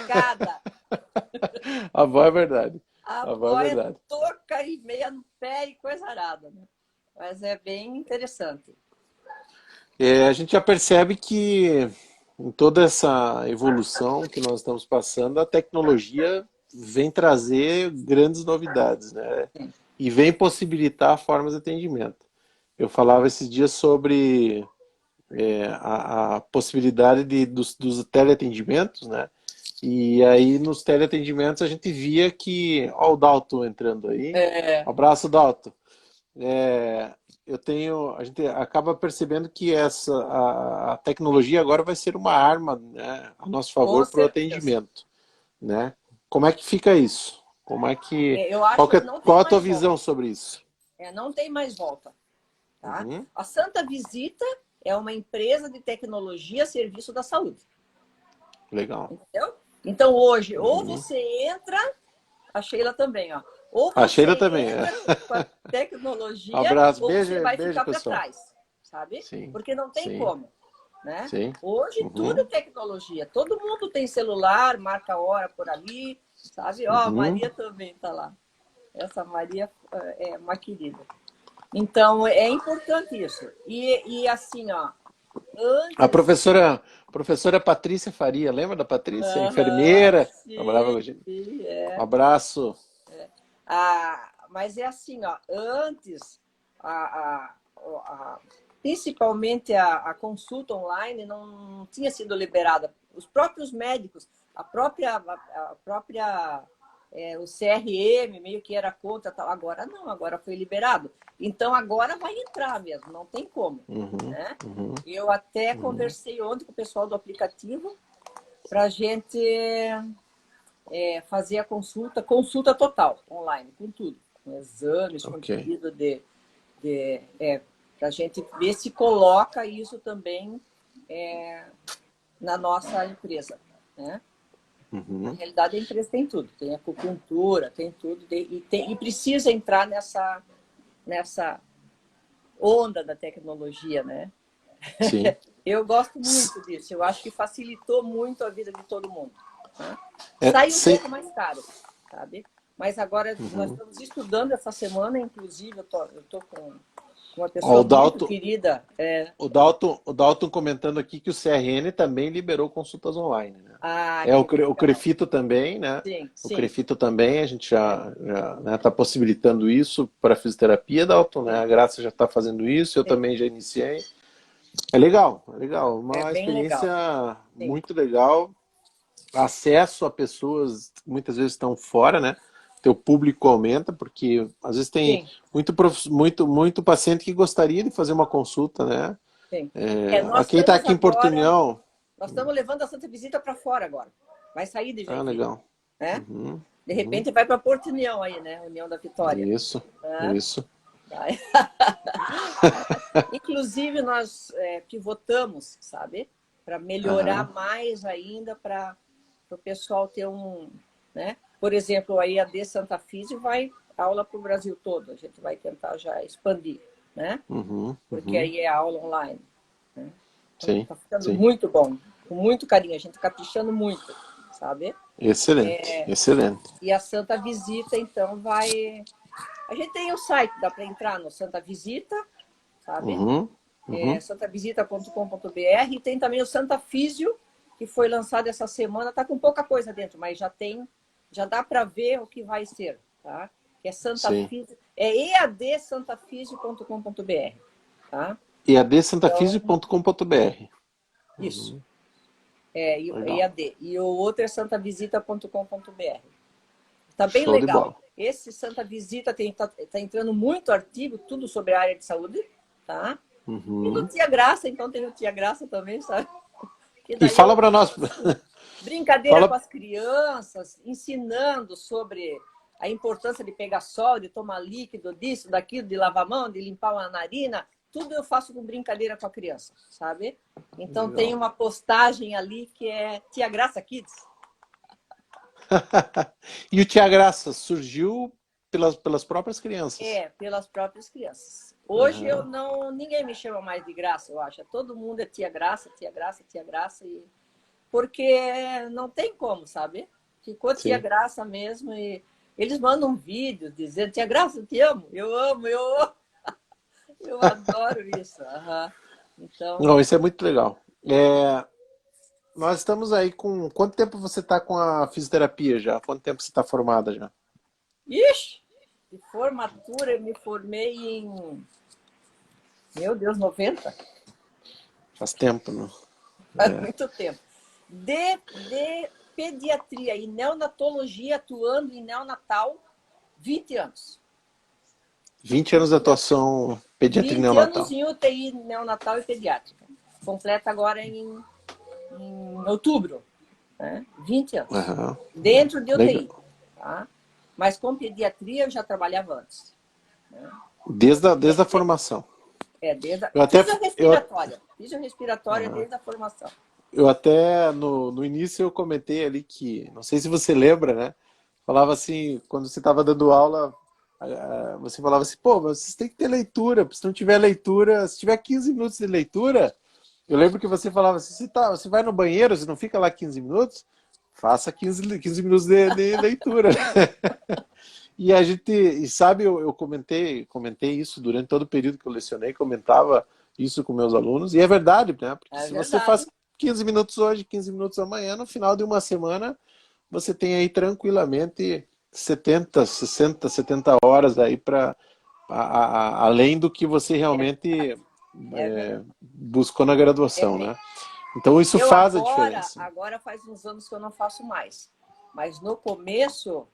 A avó é verdade. A avó é toca e meia no pé e coisa arada. Né? Mas é bem interessante. A gente já percebe que em toda essa evolução que nós estamos passando, a tecnologia vem trazer grandes novidades, né? E vem possibilitar formas de atendimento. Eu falava esses dias sobre a possibilidade dos teleatendimentos, né? E aí nos teleatendimentos a gente via que... Ó o Dalton entrando aí. Abraço, Dalton. A gente acaba percebendo que a tecnologia agora vai ser uma arma, né, a nosso favor para o atendimento. Né? Como é que fica isso? Como é que... Qual a tua visão sobre isso? Não tem mais volta. Tá? A Santa Visita é uma empresa de tecnologia a serviço da saúde. Legal. Entendeu? Então hoje, ou você entra, a Sheila também, ó. Ou a Sheila também com a tecnologia, abraço, ou beijo, você vai beijo, ficar para pessoal. trás, sabe? Sim, porque não tem como, né? Sim. Hoje tudo é tecnologia. Todo mundo tem celular, marca a hora por ali, sabe? Ó, a Maria também tá lá. Essa Maria é uma querida. Então, é importante isso. E assim, ó... Antes... A professora Patrícia Faria, lembra da Patrícia? Enfermeira. Sim, Um abraço. Mas é assim, ó, antes, principalmente a consulta online não tinha sido liberada. Os próprios médicos, a própria o CRM meio que era contra, tal. Agora não, agora foi liberado. Então agora vai entrar mesmo, não tem como. Né? Eu até conversei ontem com o pessoal do aplicativo para a gente fazer a consulta total, online, com tudo. com exames, com Ok. pedido para a gente ver se coloca isso também na nossa empresa, né? Na Uhum. realidade, a empresa tem tudo, tem acupuntura, tem tudo, e precisa entrar nessa onda da tecnologia, né? Sim. Eu gosto muito disso, eu acho que facilitou muito a vida de todo mundo. Né? É, Sai um sem... pouco mais caro, sabe? Mas agora nós Uhum. estamos estudando essa semana, inclusive eu tô com uma Ó, pessoa muito querida. O Dalton comentando aqui que o CRN também liberou consultas online, né? Ah, É que o legal. Crefito também, né? Sim, O sim, Crefito também, a gente já né, tá possibilitando isso para fisioterapia, Dalton, né? sim, A Graça já está fazendo isso, eu sim. também já iniciei. É legal, é legal. É Uma bem experiência legal. Sim, muito legal. Acesso a pessoas que muitas vezes estão fora, né? Teu público aumenta, porque às vezes tem sim, muito paciente que gostaria de fazer uma consulta, né? sim. A Nós quem está estamos aqui em agora, Portunhol. nós estamos levando a Santa Visita para fora agora. Vai sair de Ah, Joinville, legal. né? Uhum, De uhum. repente vai para Porto União aí, né? União da Vitória. Isso, Né? isso. Vai. Inclusive, nós pivotamos, sabe? Para melhorar Aham, mais ainda, para o pessoal ter um. Né? Por exemplo, a EAD Santa Físio vai aula para o Brasil todo. A gente vai tentar já expandir, né? uhum, Porque uhum. aí é aula online. Né? Então, Sim, está ficando sim. muito bom, com muito carinho. A gente está caprichando muito, sabe? Excelente, excelente. E a Santa Visita, então, vai. A gente tem o site, dá para entrar no Santa Visita, sabe? Uhum, uhum. santavisita.com.br, e tem também o Santa Físio, que foi lançado essa semana, está com pouca coisa dentro, mas já dá para ver o que vai ser, tá? Que é Santa Sim. Físio, é eadsantafísio.com.br, tá? Então, eadsantafisio.com.br. isso, Uhum, é legal. EAD. E o outro é santavisita.com.br. Tá bem Show de legal. bola. Esse Santa Visita tá entrando muito artigo, tudo sobre a área de saúde, tá? E do Uhum. Tia Graça, então tem o Tia Graça também, sabe? Que E daí fala eu para nós. faço brincadeira com Fala. as crianças, ensinando sobre a importância de pegar sol, de tomar líquido, disso, daquilo, de lavar a mão, de limpar uma narina. Tudo eu faço com brincadeira com a criança, sabe? Então tem Legal. uma postagem ali que é Tia Graça Kids. E o Tia Graça surgiu pelas próprias crianças. Pelas próprias crianças. Hoje eu Aham, não, ninguém me chama mais de Graça, eu acho. Todo mundo é Tia Graça, Tia Graça, Tia Graça, porque não tem como, sabe? Ficou Tia sim. Graça mesmo e eles mandam um vídeo dizendo: Tia Graça, eu te amo, eu adoro isso. Uhum. Então, Não, isso é muito legal. Nós estamos aí com. Quanto tempo você está com a fisioterapia já? Quanto tempo você está formada já? ixi, de formatura eu me formei em, meu Deus, 90. Faz tempo, não? Faz muito tempo. De pediatria e neonatologia, atuando em neonatal, 20 anos. 20 anos de 20 anos. atuação pediatria 20 anos neonatal. em UTI neonatal e pediátrica. Completa agora em outubro. Né? 20 anos. Aham. Dentro de Legal. UTI. Tá? Mas com pediatria eu já trabalhava antes. Né? Desde a formação. Desde a Eu até, eu, fisiorrespiratória. Fisiorrespiratória desde a formação. eu até no início eu comentei ali que, não sei se você lembra, né? Falava assim, quando você estava dando aula, você falava assim, pô, mas vocês têm que ter leitura, se não tiver leitura, se tiver 15 minutos de leitura, eu lembro que você falava assim, você vai no banheiro, você não fica lá 15 minutos, faça 15 minutos de leitura. E a gente, e sabe, eu comentei isso durante todo o período que eu lecionei, comentava isso com meus alunos, e é verdade, né? Porque É se você faz verdade. 15 minutos hoje, 15 minutos amanhã, no final de uma semana, você tem aí tranquilamente 70, 60, 70 horas aí para além do que você É, realmente é verdade. buscou na graduação, É, né? Então isso eu faz a diferença. agora faz uns anos que eu não faço mais. Mas no começo,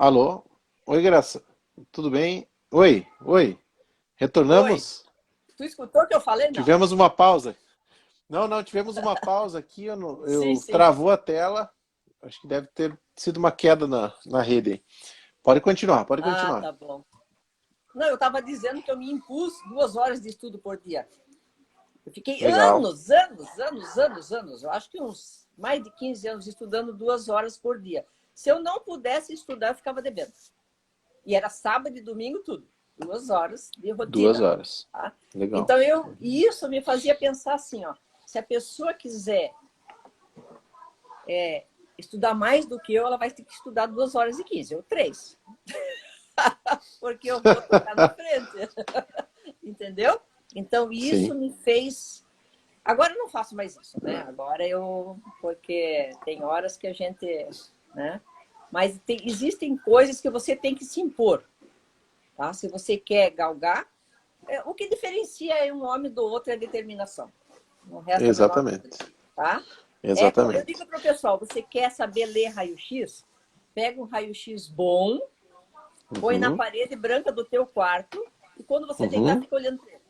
Alô? Oi, Graça. Tudo bem? Oi, oi. Oi, Retornamos? tu escutou o que eu falei? Não. Tivemos uma pausa. Não, não, tivemos uma pausa aqui. Sim, Eu sim. travou a tela. Acho que deve ter sido uma queda na rede aí. Pode continuar, pode Ah, continuar. tá bom. Não, eu estava dizendo que eu me impus 2 horas de estudo por dia. Eu fiquei Legal. anos. Eu acho que uns mais de 15 anos estudando 2 horas por dia. Se eu não pudesse estudar, eu ficava devendo. E era sábado e domingo, tudo. 2 horas de Duas rotina. horas. Tá? Legal. Então, e isso me fazia pensar assim, ó, se a pessoa quiser estudar mais do que eu, ela vai ter que estudar 2 horas e 15, ou 3. Porque eu vou tocar na frente. Entendeu? Então, isso Sim, me fez. Agora eu não faço mais isso, né? Agora eu. Porque tem horas que a gente. Né? Mas existem coisas que você tem que se impor. Tá? Se você quer galgar, o que diferencia um homem do outro é a determinação. Não resta a menor dúvida. exatamente. Tá? Eu Exatamente. digo para o pessoal: você quer saber ler raio-x? Pega um raio-x bom, põe na Uhum, parede branca do teu quarto e quando você deitar, uhum, fica olhando para ele.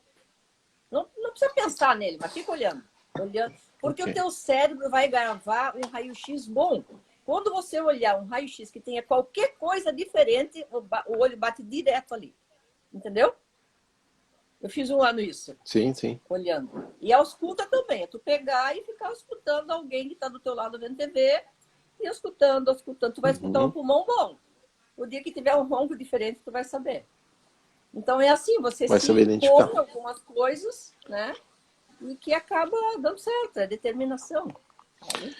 Não precisa pensar nele, mas fica olhando. Olhando. Porque ok. o teu cérebro vai gravar um raio-x bom. Quando você olhar um raio-x que tenha qualquer coisa diferente, o olho bate direto ali. Entendeu? Eu fiz 1 ano isso, Sim, sim. olhando. E a ausculta também, é tu pegar e ficar escutando alguém que está do teu lado vendo TV e escutando. Tu vai escutar um Uhum. pulmão bom. O dia que tiver um ronco diferente, tu vai saber. Então é assim, você Vai se saber identificar. impõe algumas coisas, né? E que acaba dando certo, é determinação. Sabe?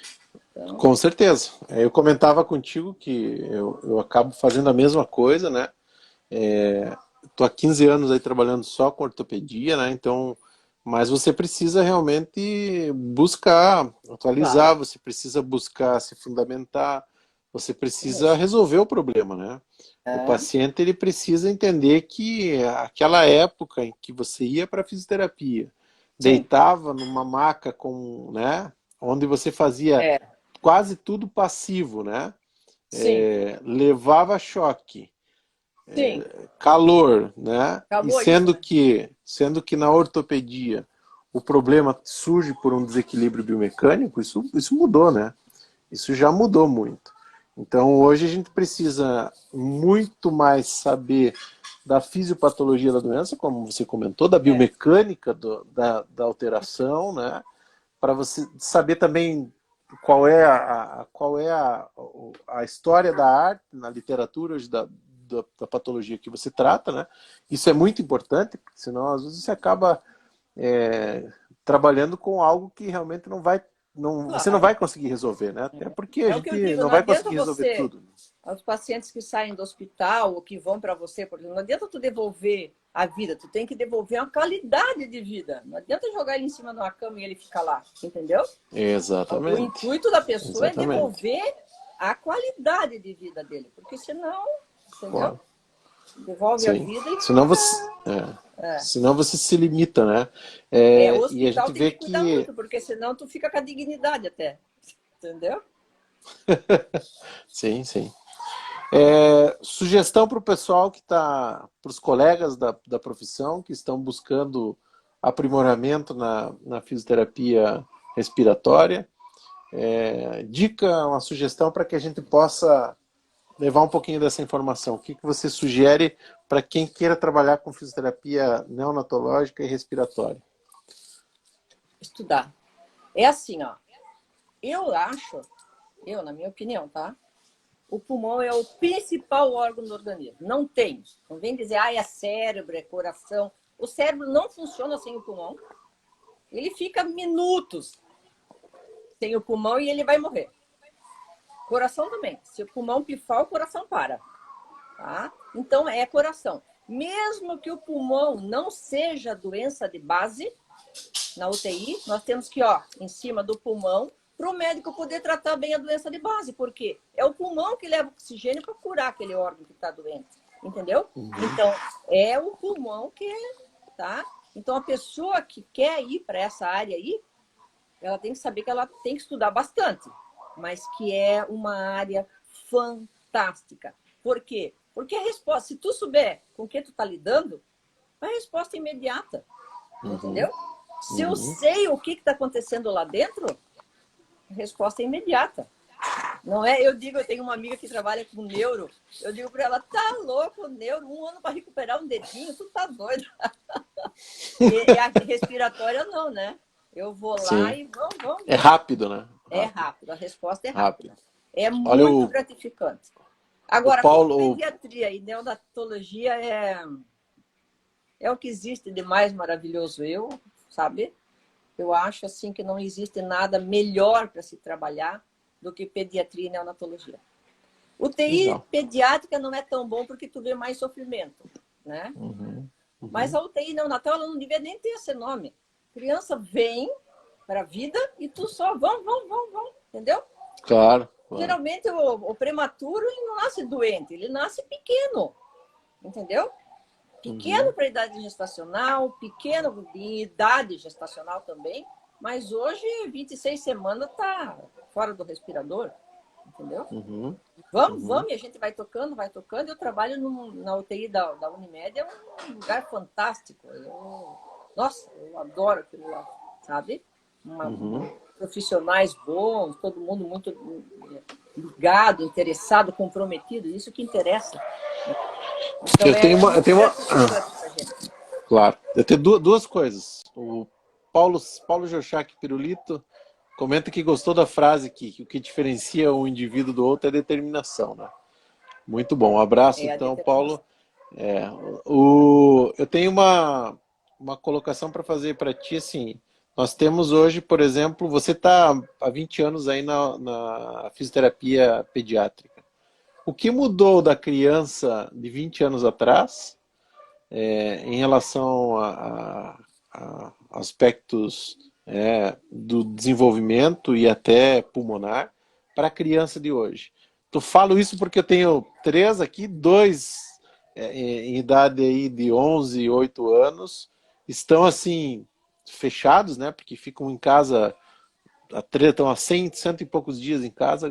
Então, Com certeza. Eu comentava contigo que eu acabo fazendo a mesma coisa, né? Tô há 15 anos aí trabalhando só com ortopedia, né? Então, mas você precisa realmente buscar, atualizar, claro, você precisa buscar se fundamentar, você isso precisa mesmo. resolver o problema, né? O É, paciente ele precisa entender que aquela época em que você ia para fisioterapia, sim, deitava numa maca com, né, onde você fazia é, quase tudo passivo, né? sim, Levava choque, sim. calor, né? E Acabou isso, né? sendo que na ortopedia o problema surge por um desequilíbrio biomecânico, isso mudou, né? Isso já mudou muito. Então hoje a gente precisa muito mais saber da fisiopatologia da doença, como você comentou, da É, biomecânica da alteração, né? Para você saber também qual é a história da arte na literatura hoje da patologia que você trata, né? Isso é muito importante, porque senão às vezes você acaba é, trabalhando com algo que realmente você não claro. vai conseguir resolver, né? Até porque a É o que eu gente digo, não não vai adianta conseguir resolver você, tudo. aos pacientes que saem do hospital ou que vão para você, por exemplo, não adianta tu devolver a vida, tu tem que devolver uma qualidade de vida. Não adianta jogar ele em cima de uma cama e ele ficar lá, entendeu? O Exatamente. intuito da pessoa é Exatamente. devolver a qualidade de vida dele, porque senão, entendeu? Claro. Devolve a Sim. vida e Senão fica. você, É. senão você se limita, né? O E a hospital gente tem vê que cuidar que muito, porque senão tu fica com a dignidade até. Entendeu? sim, sim. Sugestão para o pessoal que está, para os colegas da profissão que estão buscando aprimoramento na fisioterapia respiratória. Dica, uma sugestão para que a gente possa levar um pouquinho dessa informação. O que você sugere para quem queira trabalhar com fisioterapia neonatológica e respiratória? Estudar. É assim, ó. Eu acho, na minha opinião, tá? O pulmão é o principal órgão do organismo. Não tem. Não vem dizer, é cérebro, é coração. O cérebro não funciona sem o pulmão. Ele fica minutos sem o pulmão e ele vai morrer. Coração também. Se o pulmão pifar, o coração para. Tá? Então, é coração. Mesmo que o pulmão não seja doença de base, na UTI, nós temos que, em cima do pulmão, para o médico poder tratar bem a doença de base, porque é o pulmão que leva oxigênio para curar aquele órgão que está doente, entendeu? Uhum. Então, é o pulmão que tá? Então, a pessoa que quer ir para essa área aí, ela tem que saber que ela tem que estudar bastante, mas que é uma área fantástica. Por quê? Porque a resposta, se tu souber com que tu está lidando, a resposta é imediata. Entendeu? Se eu sei o que está acontecendo lá dentro, a resposta é imediata. Não é? Eu digo, eu tenho uma amiga que trabalha com neuro, eu digo para ela, tá louco, neuro, 1 ano para recuperar um dedinho, tu tá doido. E a respiratória não, né? Eu vou lá e vamos. É rápido, né? É rápido, a resposta é Rápido. rápida. É Olha, muito gratificante. o Agora, como Paulo... pediatria e neonatologia é o que existe de mais maravilhoso, sabe? Eu acho assim que não existe nada melhor para se trabalhar do que pediatria e neonatologia. UTI Legal. pediátrica não é tão bom porque tu vê mais sofrimento, né? Mas a UTI neonatal ela não devia nem ter esse nome. Criança vem para a vida e tu só vão, entendeu? Claro. Geralmente o prematuro ele não nasce doente, ele nasce pequeno, entendeu? Pequeno para a idade gestacional, pequeno em idade gestacional também, mas hoje 26 semanas tá fora do respirador, entendeu? Vamos, e a gente vai tocando. Eu trabalho na UTI da Unimed, é um lugar fantástico. Nossa, eu adoro aquilo lá, sabe? Profissionais bons, todo mundo muito ligado, interessado, comprometido, isso que interessa. Então, eu tenho uma... Claro. Eu tenho duas coisas. O Paulo Jochak Pirulito comenta que gostou da frase que o que diferencia um indivíduo do outro é determinação, né? Muito bom. Um abraço, então, Paulo. Eu tenho uma colocação para fazer para ti, assim. Nós temos hoje, por exemplo, você está há 20 anos aí na fisioterapia pediátrica. O que mudou da criança de 20 anos atrás em relação a aspectos do desenvolvimento e até pulmonar para a criança de hoje? Tu falo isso porque eu tenho 3 aqui, 2 em idade aí de 11 e 8 anos, estão assim fechados, né? Porque ficam em casa, estão há 100 e poucos dias em casa,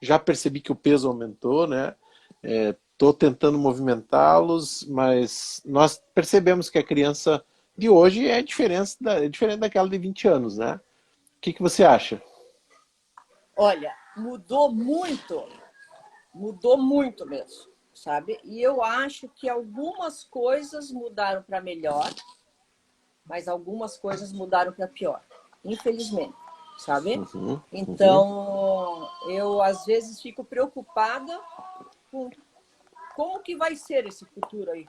já percebi que o peso aumentou, né? Estou tentando movimentá-los, mas nós percebemos que a criança de hoje é diferente daquela de 20 anos, né? O que você acha? Olha, mudou muito mesmo, sabe? E eu acho que algumas coisas mudaram para melhor, mas algumas coisas mudaram para pior, infelizmente, sabe? Então, eu às vezes fico preocupada com como que vai ser esse futuro aí,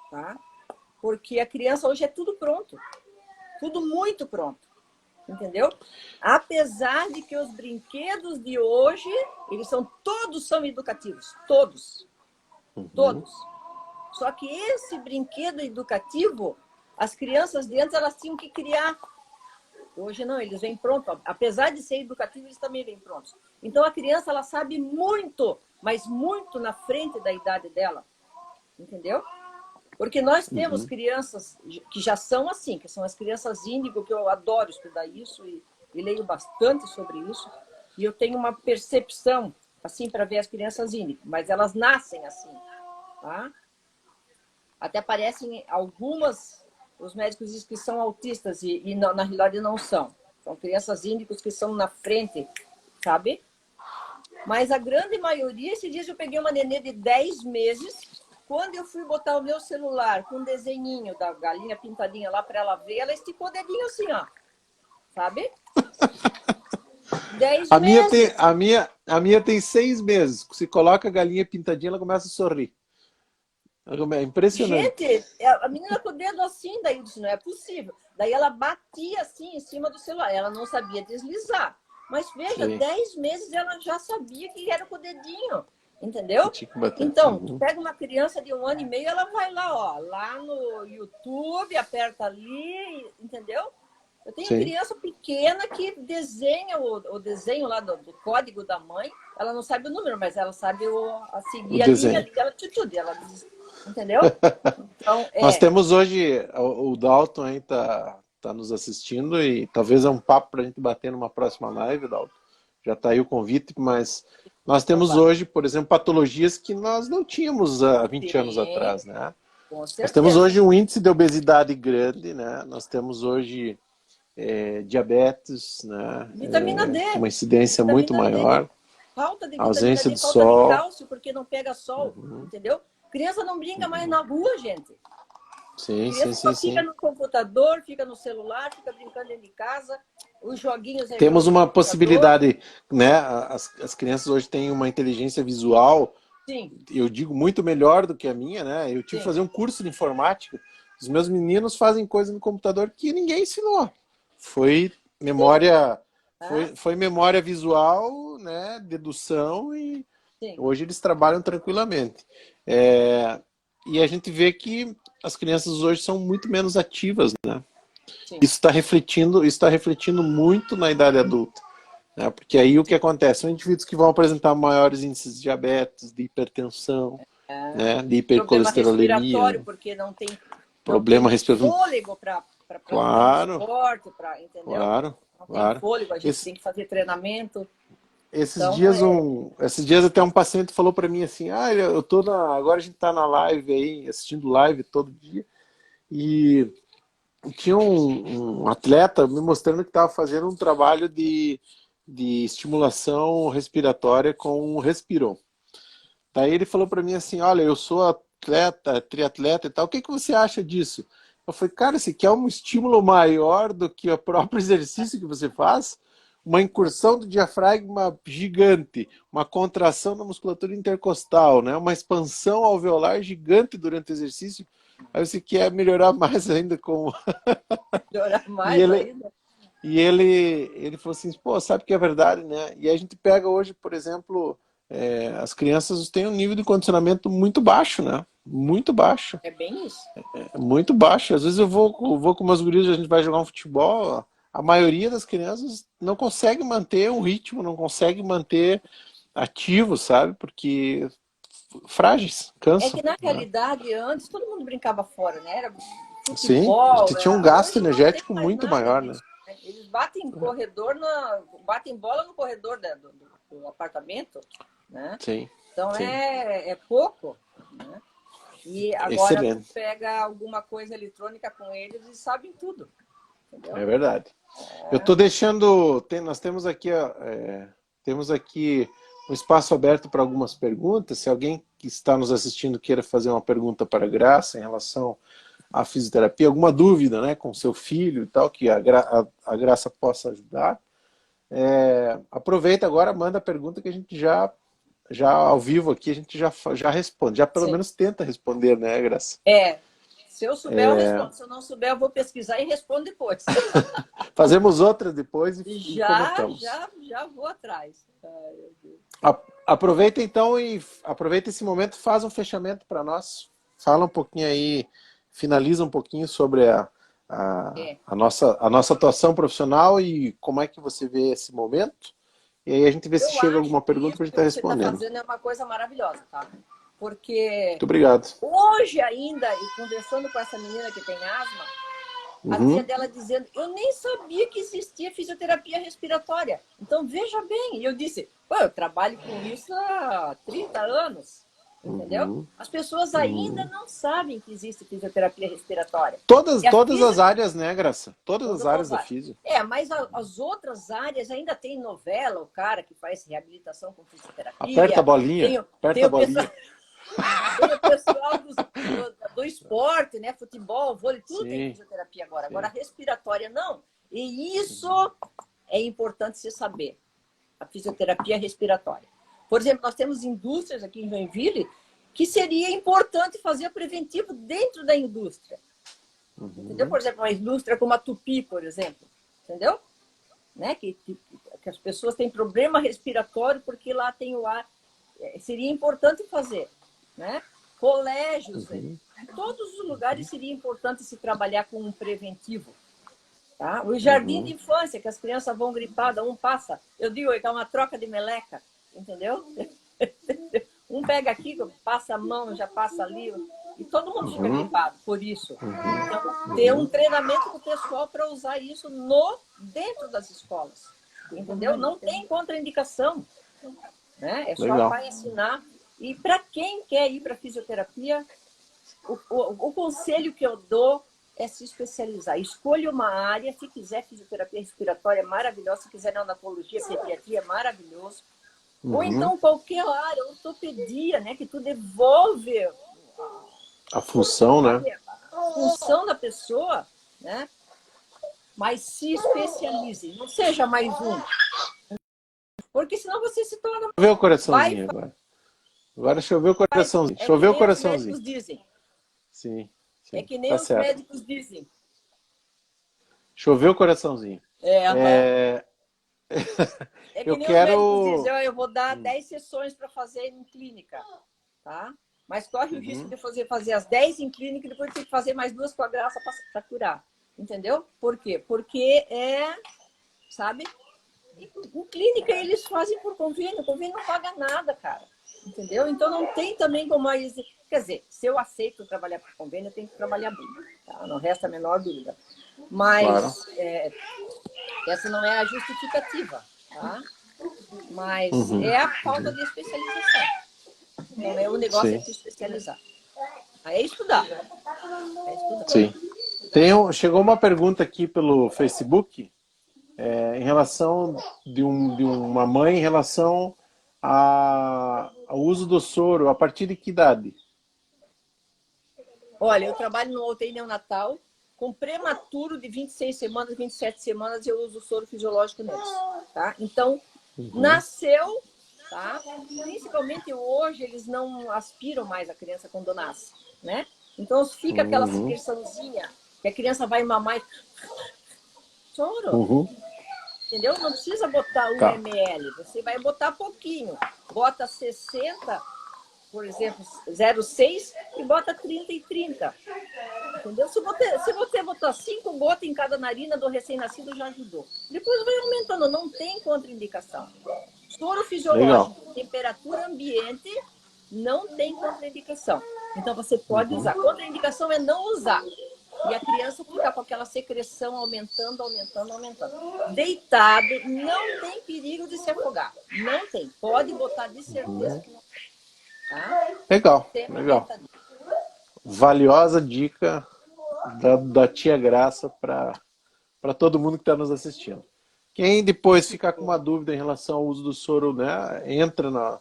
tá? Porque a criança hoje é tudo pronto, tudo muito pronto, entendeu? Apesar de que os brinquedos de hoje, todos são educativos, todos. Só que esse brinquedo educativo, as crianças de antes, elas tinham que criar. Hoje não, eles vêm prontos. Apesar de ser educativo, eles também vêm prontos. Então a criança, ela sabe muito, mas muito na frente da idade dela, entendeu? Porque nós temos crianças que já são assim, que são as crianças índigo, que eu adoro estudar isso e leio bastante sobre isso. E eu tenho uma percepção, assim, para ver as crianças índigo, mas elas nascem assim, tá? Até parecem algumas, os médicos dizem que são autistas e não, na realidade não são. São crianças índicos que são na frente, sabe? Mas a grande maioria, esses dias eu peguei uma nenê de 10 meses, quando eu fui botar o meu celular com um desenhinho da galinha pintadinha lá para ela ver, ela esticou o dedinho assim, ó. Sabe? 10 meses. A minha tem 6 meses. Se coloca a galinha pintadinha, ela começa a sorrir. É impressionante. Gente, a menina com o dedo assim, daí eu disse, não é possível. Daí ela batia assim em cima do celular, ela não sabia deslizar. Mas veja, 10 meses ela já sabia que era com o dedinho, entendeu? Então, pega uma criança de 1 ano e meio, ela vai lá, ó, lá no YouTube, aperta ali, entendeu? Eu tenho criança pequena que desenha o desenho lá do código da mãe, ela não sabe o número, mas ela sabe seguir a linha ali, ela entendeu? Então, Nós temos hoje, o Dalton aí tá nos assistindo e talvez é um papo para a gente bater numa próxima live, Dalton. Já está aí o convite, mas Nós temos Opa, hoje, por exemplo, patologias que nós não tínhamos há 20 anos sim, atrás, né? com Nós temos certeza. hoje um índice de obesidade grande, né? Nós temos hoje diabetes, né? Vitamina D, Uma incidência muito vitamina D, maior, falta de vitamina ausência D, de falta de sol. cálcio, porque não pega sol, entendeu? Criança não brinca mais na rua, gente. Sim, sim, Criança só sim, fica sim. no computador, fica no celular, fica brincando dentro de casa. Os joguinhos é Temos jogo de uma computador. possibilidade, né? As crianças hoje têm uma inteligência visual, Sim, eu digo, muito melhor do que a minha, né? Eu tive que sim. fazer um curso de informática. Os meus meninos fazem coisa no computador que ninguém ensinou. Foi memória, Ah, foi memória visual, né? Dedução e sim, hoje eles trabalham tranquilamente. É, e a gente vê que as crianças hoje são muito menos ativas, né? sim. Isso está refletindo muito na idade adulta, né? Porque aí o que acontece? São indivíduos que vão apresentar maiores índices de diabetes, de hipertensão, Ah, né? De problema hipercolesterolemia, respiratório, porque não problema tem respiratório. fôlego para fazer um Claro, esporte, entendeu? claro, Não tem claro. fôlego, a gente Esse- tem que fazer treinamento. esses Então, dias esses dias até um paciente falou para mim assim, eu tô agora a gente tá na live aí, assistindo live todo dia, e tinha um atleta me mostrando que estava fazendo um trabalho de estimulação respiratória com o Respiron. Daí ele falou para mim assim, olha, eu sou atleta, triatleta e tal, o que que você acha disso? Eu falei, cara, você quer um estímulo maior do que o próprio exercício que você faz? Uma incursão do diafragma gigante, uma contração na musculatura intercostal, né? Uma expansão alveolar gigante durante o exercício. Aí você quer melhorar mais ainda com... melhorar E mais ele, ainda. ele falou assim, pô, sabe que é verdade, né? E aí a gente pega hoje, por exemplo, as crianças têm um nível de condicionamento muito baixo, né? Muito baixo. É bem isso. Muito baixo. Às vezes eu vou com umas gurias, a gente vai jogar um futebol, a maioria das crianças não consegue manter um ritmo, não consegue manter ativo, sabe? Porque frágeis, É cansam, que, na né? realidade, antes todo mundo brincava fora, né? Era Sim, a futebol. gente tinha um gasto Hoje não tem energético mais muito nada maior, né? disso, né? Eles batem corredor, batem bola no corredor do apartamento, né? Sim, Então sim. é pouco, né? E agora tu Excelente. pega alguma coisa eletrônica com eles e sabem tudo, É entendeu? verdade. Eu É, estou deixando. Nós temos aqui, temos aqui um espaço aberto para algumas perguntas. Se alguém que está nos assistindo queira fazer uma pergunta para a Graça em relação à fisioterapia, alguma dúvida, né, com seu filho e tal, que a Graça possa ajudar, aproveita agora, manda a pergunta que a gente já ao vivo aqui, a gente já responde, já pelo sim. menos tenta responder, né, Graça? É. Se eu souber, eu respondo. Se eu não souber, eu vou pesquisar e respondo depois. Fazemos outra depois e Já, comentamos. já, já vou atrás. Ai, meu Deus. Aproveita então e aproveita esse momento e faz um fechamento para nós. Fala um pouquinho aí, finaliza um pouquinho sobre É. a nossa atuação profissional e como é que você vê esse momento. E aí a gente vê se Eu chega acho alguma que pergunta isso para a gente que estar você está respondendo. fazendo é uma coisa maravilhosa, tá? Porque Muito obrigado. hoje ainda, e conversando com essa menina que tem asma, a tia Uhum, dela dizendo, eu nem sabia que existia fisioterapia respiratória. Então, veja bem. E eu disse, pô, eu trabalho com isso há 30 anos, entendeu? uhum, As pessoas ainda uhum. não sabem que existe fisioterapia respiratória. Todas, E a todas as fisio... áreas, né, Graça? Todas as Todas áreas as da áreas. física. Mas as outras áreas ainda tem novela, o cara que faz reabilitação com Aperta a fisioterapia, bolinha, tem aperta a o pessoal, bolinha. tem o pessoal do esporte, né? Futebol, vôlei, tudo tem Sim, fisioterapia agora. Agora, sim. respiratória não. E isso é importante se saber. A fisioterapia respiratória. Por exemplo, nós temos indústrias aqui em Joinville que seria importante fazer o preventivo dentro da indústria. Entendeu? Uhum, Por exemplo, uma indústria como a Tupi, por exemplo. Entendeu? Né? Que as pessoas têm problema respiratório porque lá tem o ar. Seria importante fazer. Né? Colégios, uhum, todos os lugares seria importante se trabalhar com um preventivo. Tá? O jardim de uhum, infância, que as crianças vão gripadas, um passa. Eu digo que é uma troca de meleca, entendeu? Um pega aqui, passa a mão, já passa ali, e todo mundo fica uhum, gripado por isso. uhum, Então, ter um uhum. treinamento com o pessoal para usar isso dentro das escolas. Entendeu? Não tem contraindicação. né? É só Legal. vai assinar. E para quem quer ir para fisioterapia, o conselho que eu dou é se especializar. Escolha uma área, se quiser fisioterapia respiratória, é maravilhoso. Se quiser neonatologia, pediatria, é maravilhoso. Ou então qualquer área, ortopedia, né? Que tu devolve A função, né? a função da pessoa, né? Mas se especialize, não seja mais um. Porque senão você se torna... Deixa eu ver o coraçãozinho agora. Agora deixa eu ver o coraçãozinho. Deixa eu ver o coraçãozinho. Os médicos dizem. Sim, É sim. que nem Tá os certo. médicos dizem. Deixa eu ver o coraçãozinho. É que Eu nem os médicos quero... dizem, eu vou dar 10 sessões para fazer em clínica, tá? Mas corre o risco de fazer as 10 em clínica e depois tem que fazer mais 2 com a graça para curar. Entendeu? Por quê? Porque sabe? Em clínica eles fazem por convênio. O convênio não paga nada, cara. Entendeu? Então não tem também como... Quer dizer, se eu aceito trabalhar por convênio, eu tenho que trabalhar bem. Tá? Não resta a menor dúvida. Mas essa não é a justificativa, tá? Mas é a falta de especialização. Então, o negócio é se especializar. Aí é estudar. Sim. Chegou uma pergunta aqui pelo Facebook em relação de uma mãe em relação ao uso do soro. A partir de que idade? Olha, eu trabalho no UTI neonatal. Com prematuro de 26 semanas, 27 semanas, eu uso soro fisiológico neles. Tá? Então, nasceu, tá? Principalmente hoje, eles não aspiram mais a criança quando nasce, né? Então, fica aquela secreçãozinha que a criança vai mamar e... Soro. Entendeu? Não precisa botar 1 ml, você vai botar pouquinho. Bota 60, por exemplo, 0,6 e bota 30 e 30. Entendeu? Se você botar 5 gotas em cada narina do recém-nascido, já ajudou. Depois vai aumentando, não tem contraindicação. Soro fisiológico, temperatura ambiente, não tem contraindicação. Então você pode usar. Contraindicação é não usar. E a criança fica com aquela secreção aumentando. Deitado, não tem perigo de se afogar. Não tem. Pode botar de certeza que não tem. Tá? Legal. Valiosa dica da tia Graça para todo mundo que está nos assistindo. Quem depois ficar com uma dúvida em relação ao uso do soro, né, entra no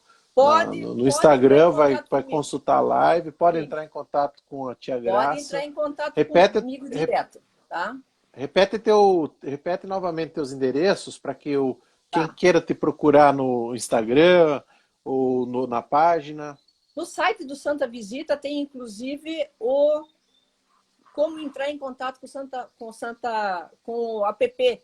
Instagram, vai consultar a live, pode entrar em contato com a tia Graça. Pode entrar em contato comigo direto, tá? Repete novamente teus endereços para que quem queira te procurar no Instagram ou na página. No site do Santa Visita tem inclusive como entrar em contato com o app,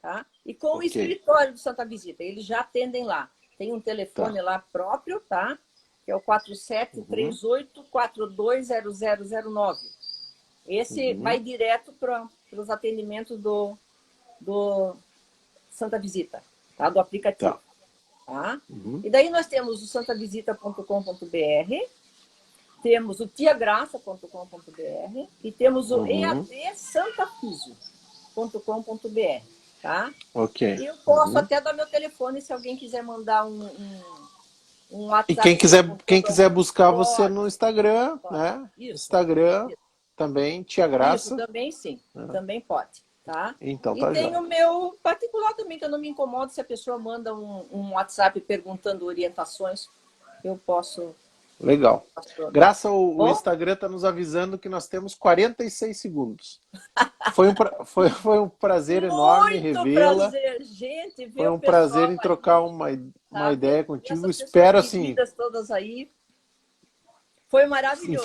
tá? E com o escritório do Santa Visita, eles já atendem lá. Tem um telefone lá próprio, tá? Que é o 4738-420009. Esse vai direto para os atendimentos do Santa Visita, tá? Do aplicativo. Tá? E daí nós temos o santavisita.com.br, temos o tiagraça.com.br e temos o eadsantafisio.com.br, tá? E eu posso até dar meu telefone se alguém quiser mandar um WhatsApp. E quem quiser buscar você no Instagram, né? Instagram também, Tia Graça. Isso, também sim, também pode. Tá? Então, e tem o meu particular também, que eu não me incomodo se a pessoa manda um WhatsApp perguntando orientações, eu posso... Legal. Graça, o Instagram está nos avisando que nós temos 46 segundos. Foi um prazer enorme revê-la. Gente, foi um prazer em trocar uma ideia contigo. Espero assim... todas aí. Foi maravilhoso.